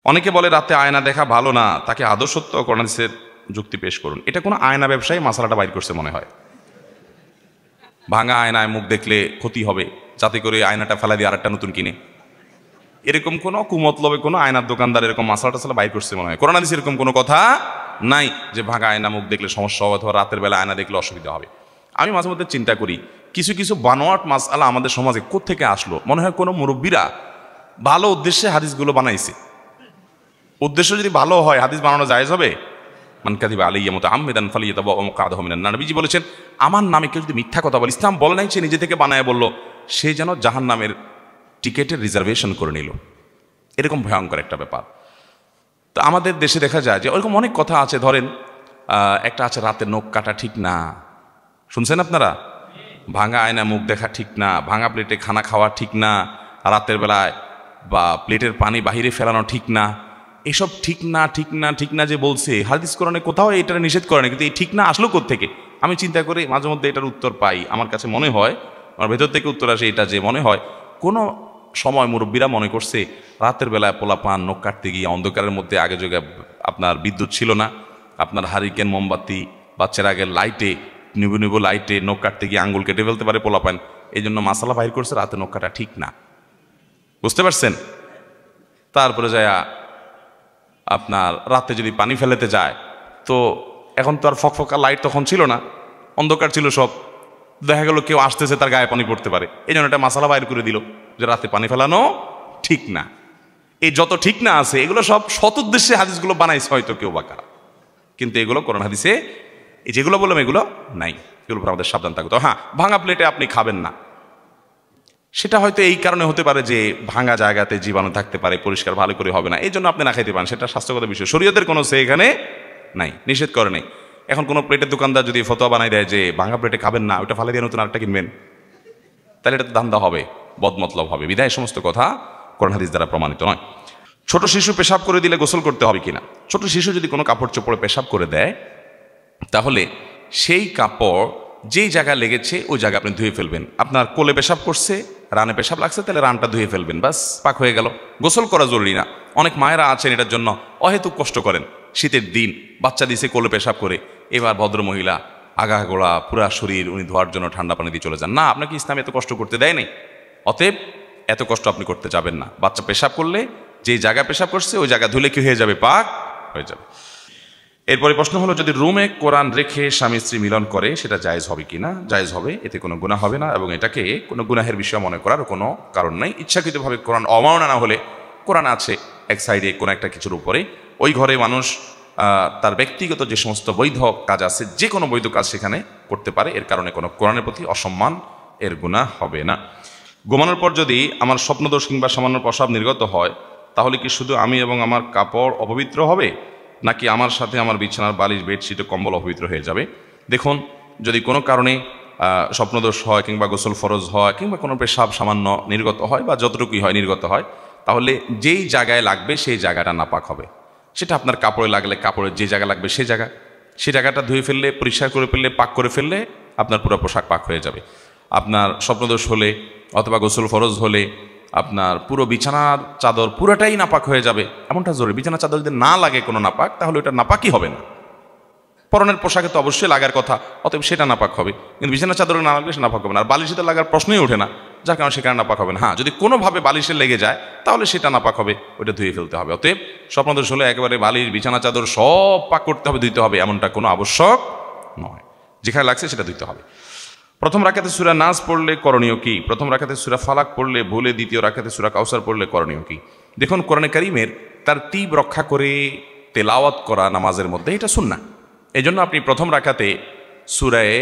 অনেকে বলে রাতে আয়না দেখা ভালো না, তাকে আদর্শত্ব কোরআন হাদিসের যুক্তি পেশ করুন। এটা কোনো আয়না ব্যবসায়ী মাসালাটা বাইর করছে মনে হয়। ভাঙা আয়নায় মুখ দেখলে ক্ষতি হবে, যাতে করে আয়নাটা ফেলা দিয়ে আরেকটা নতুন কিনে, এরকম কোনো কুমতলবে কোনো আয়নার দোকানদার এরকম মাসালাটা সালা বাইর করছে মনে হয়। কোরআন হাদিসে এরকম কোনো কথা নাই যে ভাঙা আয়না মুখ দেখলে সমস্যা হবে অথবা রাতের বেলা আয়না দেখলে অসুবিধা হবে। আমি মাঝে মধ্যে চিন্তা করি কিছু কিছু বানোয়াট মাসআলা আমাদের সমাজে কোত্থেকে আসলো। মনে হয় কোনো মুরব্বীরা ভালো উদ্দেশ্যে হাদিসগুলো বানাইছে। উদ্দেশ্য যদি ভালো হয় হাদিস বানানো জায়েজ হবে? মান কাযিবা আলাইয়া মুতাআম্মিদান ফালিয়াতাবাওয়া মাকআদাহু মিনান নার। নবীজি বলেছেন, আমার নামে কেউ যদি মিথ্যা কথা বলে, ইসলাম বলে নাই সে নিজে থেকে বানায় বলল, সে যেন জাহান্নামের টিকেটের রিজার্ভেশন করে নিল। এরকম ভয়ঙ্কর একটা ব্যাপার। তো আমাদের দেশে দেখা যায় যে ওরকম অনেক কথা আছে। ধরেন একটা আছে রাতে নখ কাটা ঠিক না, শুনছেন আপনারা? ভাঙা আয়না মুখ দেখা ঠিক না, ভাঙা প্লেটে খানা খাওয়া ঠিক না, রাতের বেলায় বা প্লেটের পানি বাহিরে ফেলানো ঠিক না। এসব ঠিক না ঠিক না ঠিক না যে বলছে, হাদিস কোরআনে কোথাও এটা নিষেধ করে না, কিন্তু এই ঠিক না আসলো কোত্থেকে? আমি চিন্তা করি মাঝে মধ্যে এটার উত্তর পাই। আমার কাছে মনে হয়, আমার ভেতর থেকে উত্তর আসে এটা যে মনে হয় কোনো সময় মুরব্বীরা মনে করছে রাতের বেলায় পোলাপান নখ কাটতে গিয়ে অন্ধকারের মধ্যে আগে যোগে আপনার বিদ্যুৎ ছিল না, আপনার হারিকেন মোমবাতি বাচ্চার আগে লাইটে নিবু নিবু লাইটে নখ কাটতে গিয়ে আঙ্গুল কেটে ফেলতে পারে পোলাপান, এই জন্য মাসালা বাইর করছে রাতে নখ কাটা ঠিক না। বুঝতে পারছেন? তারপরে যায় আপনার রাতে যদি পানি ফেলেতে যায়, তো এখন তো আর ফকফকা লাইট তখন ছিল না, অন্ধকার ছিল সব, দেখা গেল কেউ আসতেছে তার গায়ে পানি পড়তে পারে, এই জন্য একটা মাসালা বাইর করে দিল যে রাতে পানি ফেলানো ঠিক না। এই যত ঠিক না আছে এগুলো সব সৎ উদ্দেশ্যে হাদিসগুলো বানাইছে হয়তো কেউ বা কারা, কিন্তু এগুলো কোরআন হাদিসে এই যেগুলো বললাম এগুলো নাই। এগুলো পর আমাদের সাবধান থাকতো। হ্যাঁ, ভাঙা প্লেটে আপনি খাবেন না, সেটা হয়তো এই কারণে হতে পারে যে ভাঙা জায়গাতে জীবাণু থাকতে পারে, পরিষ্কার ভালো করে হবে না, এই জন্য আপনি না খাইতে পারেন, সেটা স্বাস্থ্যগত বিষয়। শরীয়তের কোনো সে এখানে নাই, নিষেধ করে নেই। এখন কোনো প্লেটের দোকানদার যদি ফতোয়া বানাই দেয় যে ভাঙা প্লেটে খাবেন না, ওটা ফালে দিয়ে নতুন আরেকটা কিনবেন, তাহলে এটা তো ধান্দা হবে, বদমতলব হবে। বিধায় সমস্ত কথা কোরআন হাদিস দ্বারা প্রমাণিত নয়। ছোট শিশু পেশাব করে দিলে গোসল করতে হবে কিনা? ছোট শিশু যদি কোনো কাপড় চোপড়ে পেশাব করে দেয়, তাহলে সেই কাপড় যেই জায়গায় লেগেছে ওই জায়গা আপনি ধুয়ে ফেলবেন। আপনার কোলে পেশাব করছে, রানে পেশাব লাগছে, তাহলে রানটা ধুয়ে ফেলবেন, বাস পাক হয়ে গেল। গোসল করা জরুরি না। অনেক মায়েরা আছেন এটার জন্য অহেতুক কষ্ট করেন। শীতের দিন বাচ্চা দিছে কোলে পেশাব করে, এবার ভদ্র মহিলা আগা গোড়া পুরা শরীর উনি ধোয়ার জন্য ঠান্ডা পানি দিয়ে চলে যান। না, আপনাকে ইসলাম এত কষ্ট করতে দেয় নাই, অতএব এত কষ্ট আপনি করতে যাবেন না। বাচ্চা পেশাব করলে যে জায়গায় পেশাব করছে ওই জায়গা ধুলে কি হয়ে যাবে? পাক হয়ে যাবে। এরপরে প্রশ্ন হলো, যদি রুমে কোরআন রেখে স্বামী স্ত্রী মিলন করে সেটা জায়েজ হবে কিনা? জায়েজ হবে, এতে কোনো গুনাহ হবে না এবং এটাকে কোনো গুনাহের বিষয় মনে করার কোনো কারণ নেই। ইচ্ছাকৃতভাবে কোরআন অমাননা না হলে, কোরআন আছে এক সাইডে কোনো একটা কিছুর উপরে, ওই ঘরে মানুষ তার ব্যক্তিগত যে সমস্ত বৈধ কাজ আছে, যে কোনো বৈধ কাজ সেখানে করতে পারে, এর কারণে কোনো কোরআনের প্রতি অসম্মান এর গুনাহ হবে না। ঘুমানোর পর যদি আমার স্বপ্নদোষ কিংবা সামান্য প্রস্রাব নির্গত হয়, তাহলে কি শুধু আমি এবং আমার কাপড় অপবিত্র হবে, নাকি আমার সাথে আমার বিছানার বালিশ বেডশিট ও কম্বল অপবিত্র হয়ে যাবে? দেখুন, যদি কোনো কারণে স্বপ্নদোষ হয় কিংবা গোসল ফরজ হয় কিংবা কোনো পেশাব সামান্য নির্গত হয় বা যতটুকুই হয় নির্গত হয়, তাহলে যেই জায়গায় লাগবে সেই জায়গাটা নাপাক হবে। সেটা আপনার কাপড়ে লাগলে কাপড়ের যে জায়গা লাগবে সেই জায়গাটা ধুয়ে ফেললে, পরিষ্কার করে ফেললে, পাক করে ফেললে আপনার পুরো পোশাক পাক হয়ে যাবে। আপনার স্বপ্নদোষ হলে অথবা গোসল ফরজ হলে আপনার পুরো বিছানার চাদর পুরোটাই নাপাক হয়ে যাবে, এমনটা জরুরি। বিছানার চাদর যদি না লাগে কোনো নাপাক, তাহলে ওটা নাপাকই হবে না। পরনের পোশাকে তো অবশ্যই লাগার কথা, অতএব সেটা নাপাক হবে, কিন্তু বিছানার চাদরে না লাগলে সে নাপাক হবে না। আর বালিশে তো লাগার প্রশ্নই ওঠে না, যার কারণে সেখানে নাপাক হবে না। হ্যাঁ, যদি কোনোভাবে বালিশে লেগে যায় তাহলে সেটা নাপাক হবে, ওইটা ধুয়ে ফেলতে হবে। অতএব স্বপ্নদোষ হলে একেবারে বালিশ বিছানা চাদর সব পাক করতে হবে, ধুইতে হবে, এমনটা কোনো আবশ্যক নয়। যেখানে লাগছে সেটা ধুইতে হবে। প্রথম রাকাতে সূরা নাস পড়লে করণীয় কি? প্রথম রাকাতে সূরা ফালাক পড়লে ভুলে দ্বিতীয় রাকাতে সূরা কাউসার পড়লে করণীয় কি? দেখুন, কোরআনে কারীমের তারতীব রক্ষা করে তেলাওয়াত করা নামাজের মধ্যে এটা সুন্নাহ। এই জন্য আপনি প্রথম রাকাতে সূরায়ে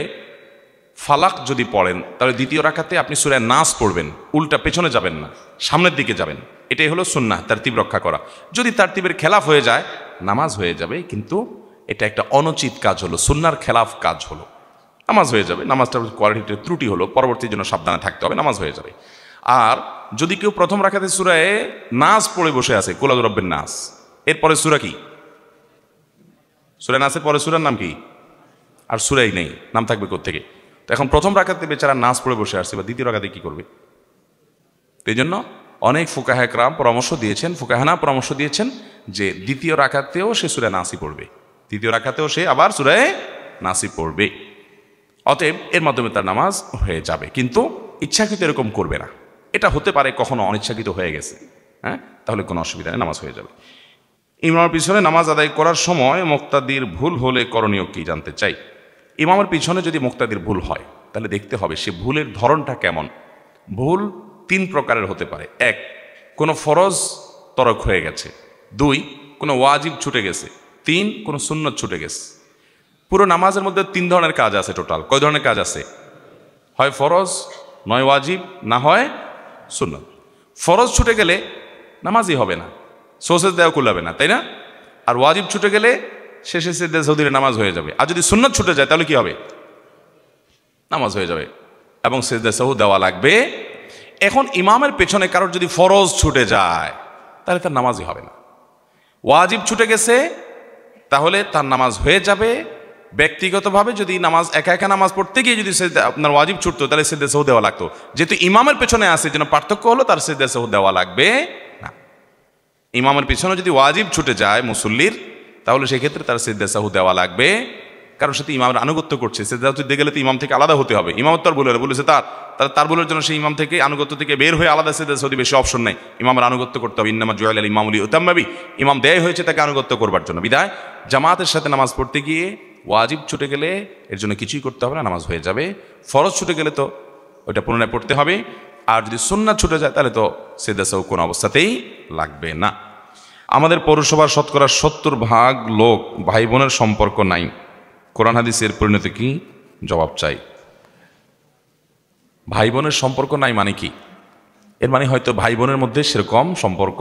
ফালাক যদি পড়েন, তাহলে দ্বিতীয় রাকাতে আপনি সূরা নাস পড়বেন, উল্টা পেছনে যাবেন না, সামনের দিকে যাবেন। এটাই হলো সুন্নাহ, তারতীব রক্ষা করা। যদি তারতীবের খেলাফ হয়ে যায় নামাজ হয়ে যাবে, কিন্তু এটা একটা অনুচিত কাজ হলো, সুন্নাহর খেলাফ কাজ হলো, নামাজ হয়ে যাবে। নামাজটার কোয়ালিটিতে ত্রুটি হলো, পরবর্তীর জন্য সাবধানে থাকতে হবে, নামাজ হয়ে যাবে। আর যদি কেউ প্রথম রাকাতে সূরায়ে নাস পড়ে বসে আছে, কুল আউযু বিরাব্বিন নাস, এরপরে সূরা কি? সূরা নাসের পরে সূরার নাম কি? আর সূরাই নেই, নাম থাকবে কোত্থেকে? তো এখন প্রথম রাকাতে বেচারা নাস পড়ে বসে আসছে, বা দ্বিতীয় রাকাতে কি করবে? এই জন্য অনেক ফুকাহা কেরাম পরামর্শ দিয়েছেন, ফুকাহানা পরামর্শ দিয়েছেন যে দ্বিতীয় রাকাতেও সে সূরা নাসি পড়বে, দ্বিতীয় রাকাতেও সে আবার সূরা নাসি পড়বে। অতএব এর মাধ্যমে তার নামাজ হয়ে যাবে, কিন্তু ইচ্ছাকৃত এরকম করবে না। এটা হতে পারে কখনো অনিচ্ছাকৃত হয়ে গেছে, হ্যাঁ, তাহলে কোনো অসুবিধা নেই, নামাজ হয়ে যাবে। ইমামের পিছনে নামাজ আদায় করার সময় মুক্তাদির ভুল হলে করণীয় কি জানতে চাই। ইমামের পিছনে যদি মুক্তাদির ভুল হয় তাহলে দেখতে হবে সে ভুলের ধরনটা কেমন। ভুল 3 প্রকারের হতে পারে। 1, কোনো ফরজ তরক হয়ে গেছে। 2, কোনো ওয়াজিব ছুটে গেছে। 3, কোনো সুন্নত ছুটে গেছে। পুরো নামাজের মধ্যে 3 ধরনের কাজ আছে। টোটাল কয় ধরনের কাজ আছে? হয় ফরজ, নয় ওয়াজিব, না হয় সুন্নত। ফরজ ছুটে গেলে নামাজই হবে না, সোসেজ দেওয়া কুলাবে না, তাই না? আর ওয়াজিব ছুটে গেলে শেষে সিজদা সৌদিরে নামাজ হয়ে যাবে। আর যদি সুন্নত ছুটে যায় তাহলে কি হবে? নামাজ হয়ে যাবে এবং সিজদা সাহু দেওয়া লাগবে। এখন ইমামের পেছনে কারোর যদি ফরজ ছুটে যায় তাহলে তার নামাজই হবে না। ওয়াজিব ছুটে গেছে তাহলে তার নামাজ হয়ে যাবে। ব্যক্তিগতভাবে যদি নামাজ একা একা নামাজ পড়তে গিয়ে যদি আপনার ওয়াজিব ছুটতো তাহলে সিজদা সাহু দেওয়া লাগতো। যেহেতু ইমামের পেছনে আসে যেন পার্থক্য হলো তার সিজদা সাহু দেওয়া লাগবে না। ইমামের পিছনে যদি ওয়াজিব ছুটে যায় মুসল্লির তাহলে সেক্ষেত্রে তার সিজদা সাহু দেওয়া লাগবে, কারণ সাথে ইমামের আনুগত্য করছে। সিজদা দিতে গেলে তো ইমাম থেকে আলাদা হতে হবে। ইমাম তো আর বলেছে তার বলার জন্য সেই ইমাম থেকে আনুগত্য থেকে বের হয়ে আলাদা সিজদা সাহু বেশি অপশন নাই। ইমামের আনুগত্য করতে হবে। ইন্নামা জুইলা আল ইমামু লিউতাম্মা বিহি, ইমাম দেয় হয়েছে তাকে আনুগত্য করবার জন্য। বিধায় জামাতের সাথে নামাজ পড়তে গিয়ে ওয়াজিব ছুটে গেলে এর জন্য কিছুই করতে হবে না, নামাজ হয়ে যাবে। ফরজ ছুটে গেলে তো ওইটা পুনরায় পড়তে হবে। আর যদি সুন্নাত ছুটে যায় তাহলে তো সিজদা সাহু কোনো অবস্থাতেই লাগবে না। আমাদের পৌরসভার শতকরা 70% লোক ভাই বোনের সম্পর্ক নাই, কোরআন হাদিসের পরিণতি কি? জবাব চাই। ভাই বোনের সম্পর্ক নাই মানে কি? এর মানে হয়তো ভাই বোনের মধ্যে সেরকম সম্পর্ক,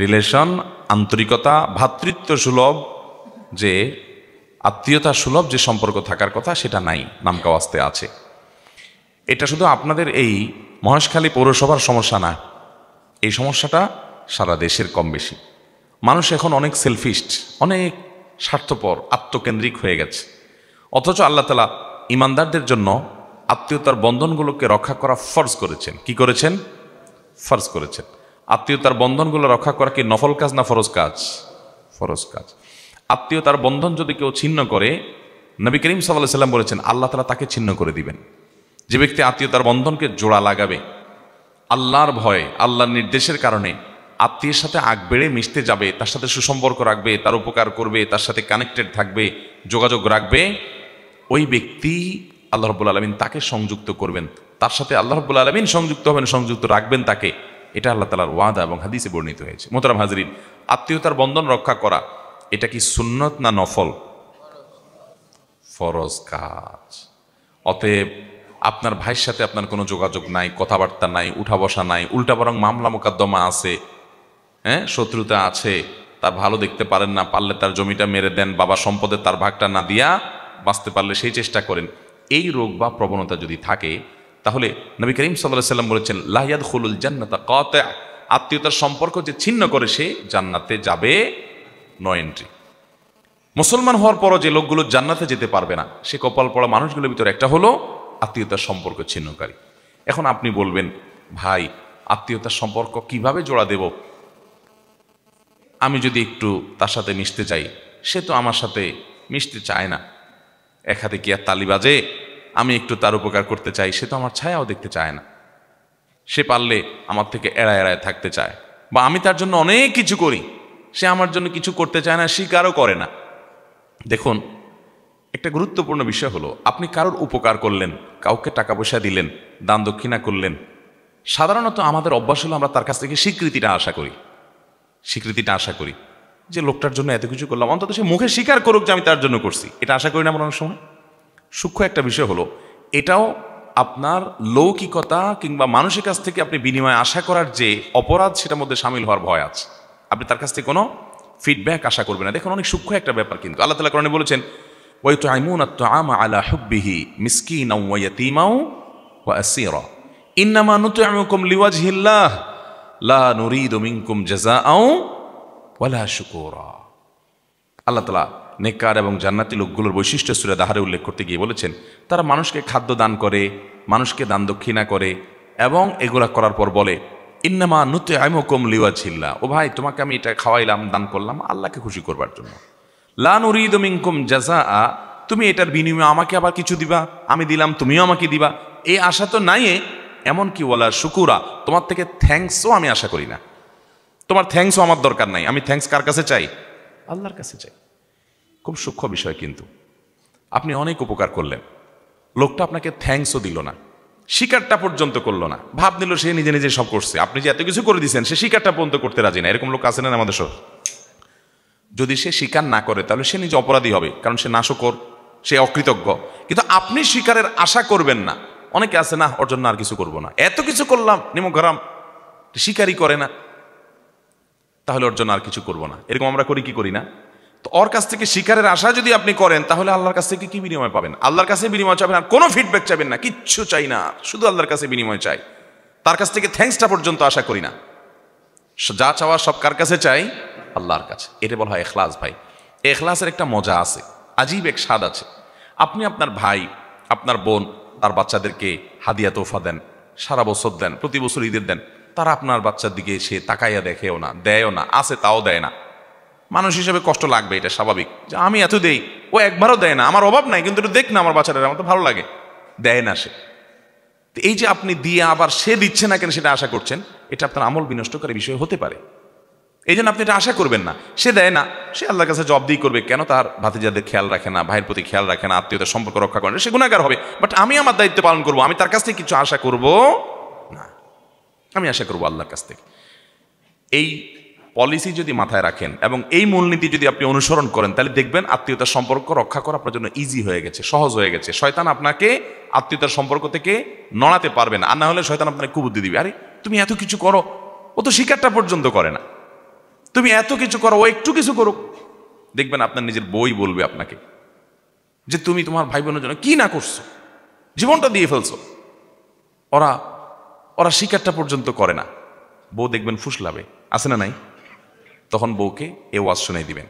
রিলেশন, আন্তরিকতা, ভ্রাতৃত্ব সুলভ, যে আত্মীয়তা সুলভ যে সম্পর্ক থাকার কথা সেটা নাই, নামকাওয়াস্তে আছে। এটা শুধু আপনাদের এই মহেশখালী পৌরসভার সমস্যা না, এই সমস্যাটা সারা দেশের কম বেশি। মানুষ এখন অনেক সেলফিস্ট, অনেক স্বার্থপর, আত্মকেন্দ্রিক হয়ে গেছে। অথচ আল্লাহ তাআলা ইমানদারদের জন্য আত্মীয়তার বন্ধনগুলোকে রক্ষা করা ফরজ করেছেন। কি করেছেন? ফরজ করেছেন। আত্মীয়তার বন্ধনগুলো রক্ষা করা কি নফল কাজ না ফরজ কাজ? ফরজ কাজ। আত্মীয়তার বন্ধন যদি কেউ ছিন্ন করে, নবী করিম সাল্লাল্লাহু আলাইহি ওয়াসাল্লাম বলেছেন আল্লাহ তাআলা তাকে ছিন্ন করে দিবেন। যে ব্যক্তি আত্মীয়তার বন্ধনকে জোড়া লাগাবে আল্লাহর ভয়ে, আল্লাহর নির্দেশের কারণে, আত্মীয়ের সাথে আগ বেড়ে মিশতে যাবে, তার সাথে সুসম্পর্ক রাখবে, তার উপকার করবে, তার সাথে কানেক্টেড থাকবে, যোগাযোগ রাখবে, ওই ব্যক্তি আল্লাহ রাব্বুল আলামিন তাকে সংযুক্ত করবেন, তার সাথে আল্লাহ রাব্বুল আলামিন সংযুক্ত হবেন, সংযুক্ত রাখবেন তাকে। এটা আল্লাহ তাআলার ওয়াদা এবং হাদিসে বর্ণিত হয়েছে। মোহতারাম হাজরিন, আত্মীয়তার বন্ধন রক্ষা করা এটা কি সুন্নত না নফল? ফরজ কাজ। অতএব আপনার ভাইয়ের সাথে আপনার কোনো যোগাযোগ নাই, কথাবার্তা নাই, উঠা বসা নাই, উল্টা বরং মামলা মোকদ্দমা আছে, হ্যাঁ, শত্রুতা আছে, তার ভালো দেখতে পারেন না, পারলে তার জমিটা মেরে দেন, বাবা সম্পদে তার ভাগটা না দিয়া বাঁচতে পারলে সেই চেষ্টা করেন। এই রোগ বা প্রবণতা যদি থাকে তাহলে নবী করিম সাল্লাল্লাহু আলাইহি ওয়াসাল্লাম বলেছেন লা ইয়াদখুলুল জান্নাতা কাতি', আত্মীয়তার সম্পর্ক যে ছিন্ন করে সে জান্নাতে যাবে নো এন্ট্রি। মুসলমান হওয়ার পরও যে লোকগুলো জান্নাতে যেতে পারবে না সে কপাল পড়া মানুষগুলোর ভিতরে একটা হলো আত্মীয়তার সম্পর্ক ছিন্নকারী। এখন আপনি বলবেন ভাই আত্মীয়তার সম্পর্ক কিভাবে জোড়া দেব? আমি যদি একটু তার সাথে মিশতে চাই, সে তো আমার সাথে মিশতে চায় না। এক হাতে কি আর তালি বাজে? আমি একটু তার উপকার করতে চাই, সে তো আমার ছায়াও দেখতে চায় না। সে পারলে আমার থেকে এড়ায় এড়ায় থাকতে চায়, বা আমি তার জন্য অনেক কিছু করি, সে আমার জন্য কিছু করতে চায় না, স্বীকারও করে না। দেখুন, একটা গুরুত্বপূর্ণ বিষয় হলো আপনি কারোর উপকার করলেন, কাউকে টাকা পয়সা দিলেন, দান দক্ষিণা করলেন, সাধারণত আমাদের অভ্যাস হলো আমরা তার কাছ থেকে স্বীকৃতিটা আশা করি যে লোকটার জন্য এত কিছু করলাম, অন্তত সে মুখে স্বীকার করুক যে আমি তার জন্য করছি। এটা আশা করি না আমরা অনেক সময়। সূক্ষ্ম একটা বিষয় হলো এটাও আপনার লৌকিকতা কিংবা মানুষের কাছ থেকে আপনি বিনিময় আশা করার যে অপরাধ সেটার মধ্যে সামিল হওয়ার ভয় আছে। আপনি তার কাছ থেকে কোনো ফিডব্যাক আশা করবেন না। দেখুন, অনেক সূক্ষ্ম একটা ব্যাপার, কিন্তু আল্লাহ তাআলা কোরআনে বলেছেন ওয়ায়ুতঈমুনা আত-তাআমা আলা হুব্বিহি মিসকিনাও ওয়া ইয়াতীমাও ওয়া আসীরা ইন্নামা নুতঈমুকুম লিওয়াজহিল্লাহ লা নুরিদু মিনকুম জাযাআও ওয়ালা শুকুরা। আল্লাহ তাআলা নেককার এবং জান্নাতি লোকগুলোর বৈশিষ্ট্য সূরা দাহরে উল্লেখ করতে গিয়ে বলেছেন তারা মানুষকে খাদ্য দান করে, মানুষকে দান দক্ষিণা করে, এবং এগুলা করার পর বলে ইন্নামা নুতইমুকুম লিওয়াজহিল্লাহ, ও ভাই তোমাকে আমি এটা খাওয়াইলাম, দান করলাম আল্লাহকে খুশি করবার জন্য। লা নুরিদু মিনকুম জাযাআ, তুমি এটার বিনিময়ে আমাকে আবার কিছু দিবা, আমি দিলাম তুমিও আমাকে দিবা, এই আশা তো নাই। এমনকি ওয়ালা শুকুরা, তোমার থেকে থ্যাঙ্কসও আমি আশা করি না, তোমার থ্যাঙ্কসও আমার দরকার নাই। আমি থ্যাঙ্কস কার কাছে চাই? আল্লাহর কাছে চাই। খুব সূক্ষ্ম বিষয় কিন্তু। আপনি অনেক উপকার করলেন, লোকটা আপনাকে থ্যাঙ্কসও দিল না, স্বীকারটা পর্যন্ত করলো না, ভাব নিল সে নিজে নিজে সব করছে। আপনি যে এত কিছু করে দিয়েছেন সে স্বীকারটা পর্যন্ত করতে রাজি না। এরকম লোক আছে না আমাদের সব? যদি সে স্বীকার না করে তাহলে সে নিজে অপরাধী হবে, কারণ সে নাশকর, সে অকৃতজ্ঞ। কিন্তু আপনি স্বীকারের আশা করবেন না। অনেকে আছে না, ওর জন্য আর কিছু করবো না, এত কিছু করলাম নিমগ্রাম, স্বীকারই করে না, তাহলে ওর জন্য আর কিছু করবো না। এরকম আমরা করি কি করি না? তো ওর কাছ থেকে স্বীকারের আশা যদি আপনি করেন তাহলে আল্লাহর কাছ থেকে কি বিনিময় পাবেন? আল্লাহর কাছে বিনিময় চাবেন, আর কোনো ফিডব্যাক চাবেন না, কিচ্ছু চাই না, শুধু আল্লাহর কাছে বিনিময় চাই। তার কাছ থেকে থ্যাঙ্কসটা পর্যন্ত আশা করি না। যা চাওয়ার সব কার কাছে চাই? আল্লাহর কাছে। এটা বলা হয় এখলাস। ভাই, এখলাসের একটা মজা আছে, আজীব এক স্বাদ আছে। আপনি আপনার ভাই, আপনার বোন, তার বাচ্চাদেরকে হাদিয়া তোফা দেন, সারা বছর দেন, প্রতি বছর ঈদের দেন, তারা আপনার বাচ্চার দিকে সে তাকাইয়া দেখেও না, দেয়ও না, আছে তাও দেয় না। মানুষ হিসেবে কষ্ট লাগবে, এটা স্বাভাবিক, যে আমি এত দেই, ও একবারও দেয় না, আমার অভাব নাই কিন্তু একটু দেখ না আমার বাচ্চাটা, আমার তো ভালো লাগে, দেয় না সে। এই যে আপনি দিয়ে আবার সে দিচ্ছে না কেন সেটা আশা করছেন, এটা আপনার আমল বিনষ্টকারী বিষয় হতে পারে। এই জন্য আপনি এটা আশা করবেন না। সে দেয় না, সে আল্লাহর কাছে জবাবদিহি করবে, কেন তার ভাতিজাদের খেয়াল রাখে না, ভাইয়ের প্রতি খেয়াল রাখে না, আত্মীয়তার সম্পর্ক রক্ষা করে না, সে গুনাহগার হবে। বাট আমি আমার দায়িত্ব পালন করবো, আমি তার কাছ থেকে কিছু আশা করব না, আমি আশা করবো আল্লাহর কাছ থেকে। এই পলিসি যদি মাথায় রাখেন এবং এই মূলনীতি যদি আপনি অনুসরণ করেন, তাহলে দেখবেন আত্মীয়তার সম্পর্ক রক্ষা করা আপনার জন্য ইজি হয়ে গেছে, সহজ হয়ে গেছে। শয়তান আপনাকে আত্মীয়তার সম্পর্ক থেকে নড়াতে পারবে না। আর না হলে শয়তান আপনাকে কুবুদ্ধি দিবে, আরে তুমি এত কিছু করো, ও তো স্বীকারটা পর্যন্ত করে না, তুমি এত কিছু করো, ও একটু কিছু করুক। দেখবেন আপনার নিজের বই বলবে আপনাকে যে তুমি তোমার ভাই বোনের জন্য কি না করছো, জীবনটা দিয়ে ফেলছো, ওরা ওরা স্বীকারটা পর্যন্ত করে না। বউ দেখবেন ফুসলাবে, আছে না নাই? তখন বউকে এ ওয়াজ শুনাই দিবেন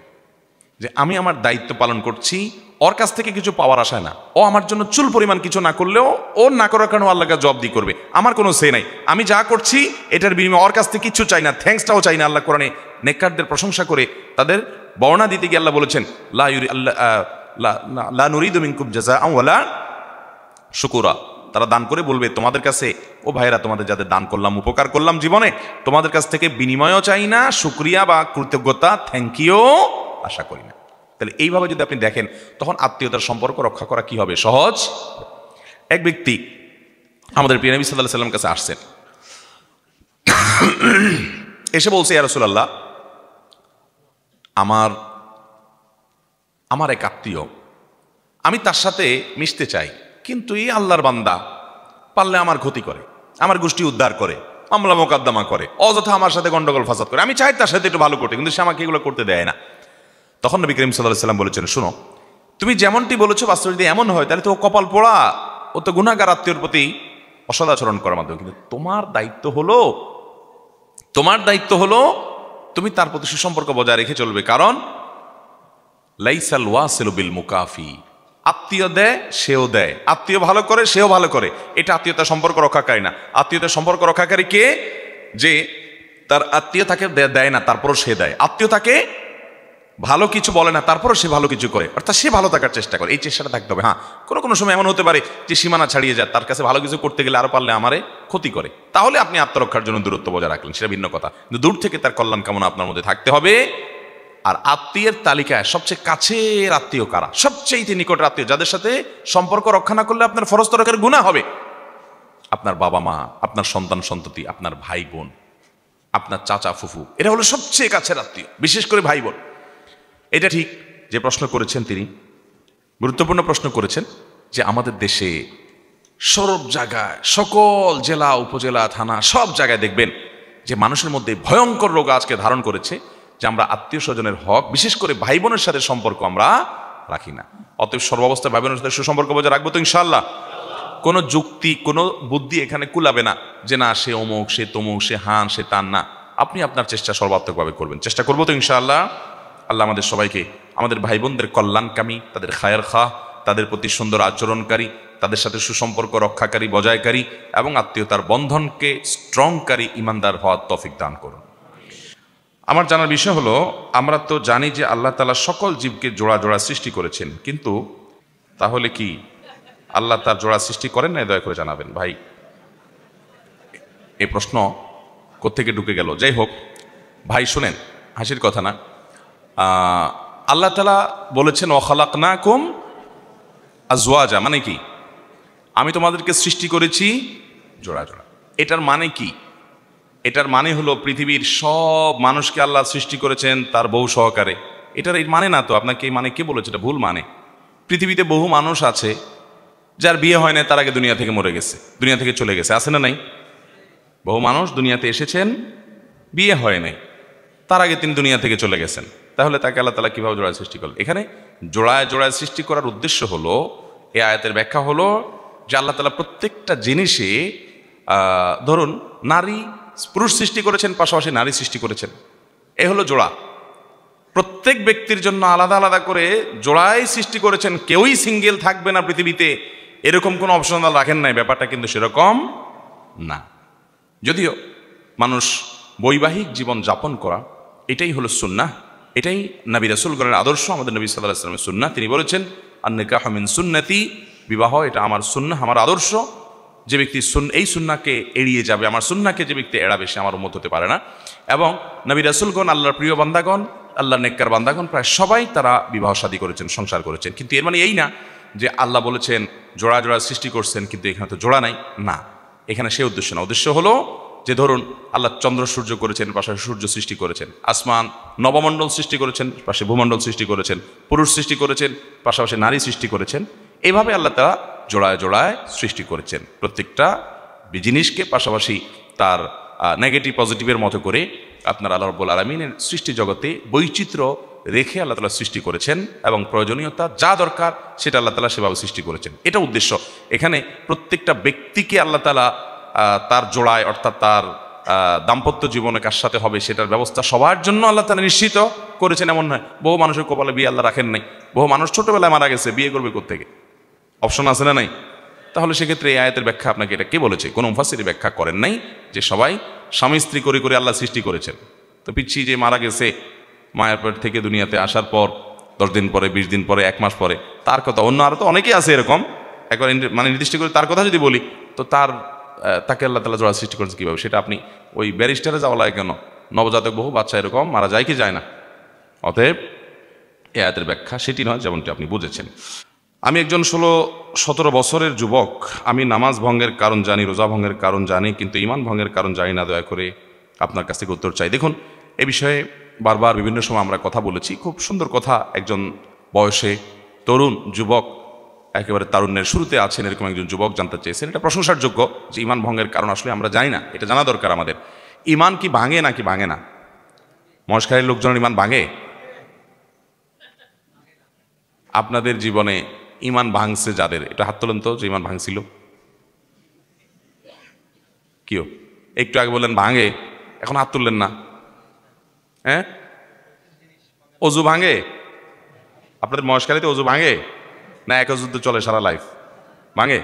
যে আমি আমার দায়িত্ব পালন করছি, ওর কাছ থেকে কিছু পাওয়ার আশায় না। ও আমার জন্য চুল পরিমাণ কিছু না করলেও ওর না করার কারণে আল্লাহকে জবাবদিহি করবে, আমার কোনো সে নাই। আমি যা করছি এটার বিনিময়ে ওর কাছ থেকে কিছু চাই না, থ্যাঙ্কসটাও চাই না। আল্লাহ কোরআনে নেককারদের প্রশংসা করে তাদের বর্ণনা দিতে গিয়ে আল্লাহ বলেছেন, লা নুরিদু মিনকুম জাযাআন ওয়ালা শুকুরা। তারা দান করে বলবে তোমাদের কাছে, ও ভাইয়েরা তোমাদের যাদের দান করলাম, উপকার করলাম জীবনে, তোমাদের কাছ থেকে বিনিময়ও চাই না, শুকরিয়া বা কৃতজ্ঞতা, থ্যাংক ইউ আশা করি না। তাহলে এইভাবে যদি আপনি দেখেন, তখন আত্মীয়তার সম্পর্ক রক্ষা করা কি হবে? সহজ। এক ব্যক্তি আমাদের প্রিয় নবী সাল্লাল্লাহু আলাইহি ওয়াসাল্লামের কাছে আসছেন, এসে বলছে, ইয়া রাসূলুল্লাহ, আমার এক আত্মীয়, আমি তার সাথে মিশতে চাই, কিন্তু এই আল্লাহর বান্দা পারলে আমার ক্ষতি করে, আমার গোষ্ঠী উদ্ধার করে, মামলা মোকদ্দমা করে, অযথা আমার সাথে গন্ডগোল ফাসাদ করে। আমি চাই তার সাথে একটু ভালো করতে, কিন্তু সে আমাকে এগুলো করতে দেয় না। তখন নবী করিম সাল্লাল্লাহু আলাইহি ওয়াসাল্লাম বলেছেন, শোনো, তুমি যেমনটি বলেছো বাস্তবে যদি এমন হয় তাহলে তো ও কপাল পোড়া, ও তো গুনাহগার আত্মীয়র প্রতি অসদাচরণ করার মাধ্যমে। কিন্তু তোমার দায়িত্ব হলো তুমি তার প্রতি সুসম্পর্ক বজায় রেখে চলবে, কারণ লাইসাল ওয়াসিলু বিল মুকাফি, আত্মীয় দেয় সেও দেয়, আত্মীয় ভালো করে সেও ভালো করে, এটা আত্মীয়তার সম্পর্ক রক্ষাকারী না। আত্মীয়তার সম্পর্ক রক্ষাকারী কে? যে তার আত্মীয় তাকে দেয় না তারপরও সে দেয়, আত্মীয় তাকে ভালো কিছু বলে না তারপরও সে ভালো কিছু করে, অর্থাৎ সে ভালো থাকার চেষ্টা করে। এই চেষ্টাটা থাকতে হবে। হ্যাঁ, কোনো সময় এমন হতে পারে যে সীমানা ছাড়িয়ে যায়, তার কাছে ভালো কিছু করতে গেলে আরো পারলে আমারে ক্ষতি করে, তাহলে আপনি আত্মরক্ষার জন্য দূরত্ব বজায় রাখলেন, সেটা ভিন্ন কথা। কিন্তু দূর থেকে তার কল্যাণ কামনা আপনার মধ্যে থাকতে হবে। আর আত্মীয়ের তালিকায় সবচেয়ে কাছের আত্মীয় কারা? সবচেয়ে নিকটের আত্মীয়, যাদের সাথে সম্পর্ক রক্ষা না করলে আপনার ফরজ তরকের গুনাহ হবে। আপনার বাবা মা, আপনার সন্তান সন্ততি, আপনার ভাই বোন, আপনার চাচা ফুফু, এরা হলো সবচেয়ে কাছের আত্মীয়, বিশেষ করে ভাই বোন। এটা ঠিক যে প্রশ্ন করেছেন তিনি গুরুত্বপূর্ণ প্রশ্ন করেছেন, যে আমাদের দেশে সব জায়গায়, সকল জেলা উপজেলা থানা সব জায়গায় দেখবেন যে মানুষের মধ্যে ভয়ঙ্কর রোগ আজকে ধারণ করেছে, যে আমরা আত্মীয় স্বজনের হক, বিশেষ করে ভাই বোনের সাথে সম্পর্ক আমরা রাখি না। অতএব সর্বাবস্থায় ভাই বোনের সাথে সুসম্পর্ক বজায় রাখবো তো ইনশাআল্লাহ। কোনো যুক্তি, কোনো বুদ্ধি এখানে কুলাবে না যে না সে অমুক, সে তমুক, সে হান, সে তান না। আপনি আপনার চেষ্টা সর্বাত্মকভাবে করবেন, চেষ্টা করবো তো ইনশাআল্লাহ। আল্লাহ আমাদের সবাইকে, আমাদের ভাই বোনদের কল্যাণকামী, তাদের খায়ের খাহ, তাদের প্রতি সুন্দর আচরণকারী, তাদের সাথে সুসম্পর্ক রক্ষাকারী, বজায়কারী এবং আত্মীয়তার বন্ধনকে স্ট্রংকারী ইমানদার হওয়ার তৌফিক দান করুন। আমার জানার বিষয় হলো, আমরা তো জানি যে আল্লাহ তাআলা সকল জীবকে জোড়া জোড়া সৃষ্টি করেছেন, কিন্তু তাহলে কি আল্লাহ তার জোড়া সৃষ্টি করেন না? দয়া করে জানাবেন ভাই। এই প্রশ্ন কোত্থেকে ঢুকে গেল? যাই হোক ভাই, শুনেন, হাসির কথা না। আল্লাহ তাআলা বলেছেন ওয়াখালাকনাকুম আজওয়াজা, মানে কি? আমি তোমাদেরকে সৃষ্টি করেছি জোড়া জোড়া। এটার মানে কি? এটার মানে হলো পৃথিবীর সব মানুষকে আল্লাহ সৃষ্টি করেছেন তার বউ সহকারে। এটার এই মানে না তো। আপনাকে এই মানে কে বলেছে? এটা ভুল মানে। পৃথিবীতে বহু মানুষ আছে যার বিয়ে হয় না, তার আগে দুনিয়া থেকে মরে গেছে, দুনিয়া থেকে চলে গেছে, আছে না নাই? বহু মানুষ দুনিয়াতে এসেছেন, বিয়ে হয় নাই, তার আগে তিনি দুনিয়া থেকে চলে গেছেন। তাহলে তাকে আল্লাহ তাআলা কিভাবে জোড়ায় সৃষ্টি করলেন? এখানে জোড়ায় জোড়ায় সৃষ্টি করার উদ্দেশ্য হলো, এই আয়াতের ব্যাখ্যা হলো যে আল্লাহ তাআলা প্রত্যেকটা জিনিসে ধরুন নারী পুরুষ সৃষ্টি করেছেন, পাশাপাশি নারী সৃষ্টি করেছেন। এ হলো জোড়া। প্রত্যেক ব্যক্তির জন্য আলাদা আলাদা করে জোড়ায় সৃষ্টি করেছেন। কেউই সিঙ্গেল থাকবে না পৃথিবীতে, এরকম কোনো অপশনাল রাখেন নাই। ব্যাপারটা কিন্তু সেরকম না। যদিও মানুষ বৈবাহিক জীবন যাপন করা, এটাই হলো সুন্নাহ, এটাই নবী রাসূলগণের আদর্শ, আমাদের নবী সাল্লাল্লাহু আলাইহি ওয়াসাল্লামের সুন্নাহ। তিনি বলেছেন আন-নিকাহু মিন সুন্নতি, বিবাহ এটা আমার সুন্নাহ, আমার আদর্শ। যে ব্যক্তি এই সুন্নাহকে এড়িয়ে যাবে, আমার সুন্নাহকে যে ব্যক্তি এড়াবে, সে আমার উম্মত হতে পারে না। এবং নবী রাসূলগণ, আল্লাহর প্রিয় বান্দাগণ, আল্লাহর নেককার বান্দাগণ, প্রায় সবাই তারা বিবাহ শাদী করেছেন, সংসার করেছেন। কিন্তু এর মানে এই না যে আল্লাহ বলেছেন জোড়া জোড়া সৃষ্টি করছেন কিন্তু এখানে তো জোড়া নাই, না। এখানে সে উদ্দেশ্য না। উদ্দেশ্য হলো যে ধরুন আল্লাহ চন্দ্র সূর্য করেছেন, পাশাপাশি সূর্য সৃষ্টি করেছেন, আসমান নবমণ্ডল সৃষ্টি করেছেন, পাশে ভূমণ্ডল সৃষ্টি করেছেন, পুরুষ সৃষ্টি করেছেন, পাশাপাশি নারী সৃষ্টি করেছেন। এইভাবে আল্লাহ তাআলা জোড়ায় জোড়ায় সৃষ্টি করেছেন। প্রত্যেকটা জিনিসকে পাশাপাশি তার নেগেটিভ পজিটিভের মতো করে আপনার আল্লাহ রাব্বুল আলামিনের সৃষ্টি জগতে বৈচিত্র্য রেখে আল্লাহ তাআলা সৃষ্টি করেছেন, এবং প্রয়োজনীয়তা যা দরকার সেটা আল্লাহ তাআলা সেভাবে সৃষ্টি করেছেন। এটা উদ্দেশ্য। এখানে প্রত্যেকটা ব্যক্তিকে আল্লাহ তাআলা তার জোড়ায়, অর্থাৎ তার দাম্পত্য জীবনে কার সাথে হবে সেটার ব্যবস্থা সবার জন্য আল্লাহ তাআলা নিশ্চিত করেছেন, এমন নয়। বহু মানুষের কপালে বিয়ে আল্লাহ রাখেন নাই। বহু মানুষ ছোটবেলায় মারা গেছে, বিয়ে করবে কোত্থেকে? অপশন আছে না নাই? তাহলে সেক্ষেত্রে এই আয়াতের ব্যাখ্যা আপনাকে এটা কে বলেছে? কোনো মুফাসসির ব্যাখ্যা করেন নাই যে সবাই স্বামী স্ত্রী করে করে আল্লাহ সৃষ্টি করেছেন। তো পিচ্ছি যে মারা গেছে, মায়ের পেট থেকে দুনিয়াতে আসার পর 10 দিন পরে, 20 দিন পরে, 1 মাস পরে, তার কথা অন্য আরও তো অনেকেই আছে এরকম। একবার মানে নির্দিষ্ট করে তার কথা যদি বলি, তো তাকে আল্লাহ তাআলা জোড়া সৃষ্টি করেছে কীভাবে? সেটা আপনি ওই ব্যারিস্টারে যাওয়া লাগে কেন? নবজাতক বহু বাচ্চা এরকম মারা যায় কি যায় না? অতএব এ আয়াতের ব্যাখ্যা সেটি নয়, যেমনটি আপনি বুঝেছেন। আমি একজন 16-17 বছরের যুবক। আমি নামাজ ভঙ্গের কারণ জানি, রোজা ভঙ্গের কারণ জানি, কিন্তু ঈমান ভঙ্গের কারণ জানি না। দয়া করে আপনার কাছ থেকে উত্তর চাই। দেখুন, এ বিষয়ে বারবার বিভিন্ন সময় আমরা কথা বলেছি। খুব সুন্দর কথা। একজন বয়সে তরুণ যুবক, একেবারে তারুণ্যের শুরুতে আছেন, এরকম একজন যুবক জানতে চেয়েছেন। এটা প্রশংসার যোগ্য যে ঈমান ভঙ্গের কারণ আসলে আমরা জানি না, এটা জানা দরকার আমাদের। ঈমান কি ভাঙে নাকি ভাঙে না? মশকারীর লোকজনের ঈমান ভাঙে? আপনাদের জীবনে ঈমান ভাঙছে যাদের, এটা হাত তোলেন তো যে ঈমান ভাঙছিল। কিও একটু আগে বললেন ভাঙে, এখন হাত তুললেন না। হ্যাঁ, অজু ভাঙে? আপনাদের মশকারিতে অজু ভাঙে না এক অজুতে চলে সারা লাইফ? ভাঙে।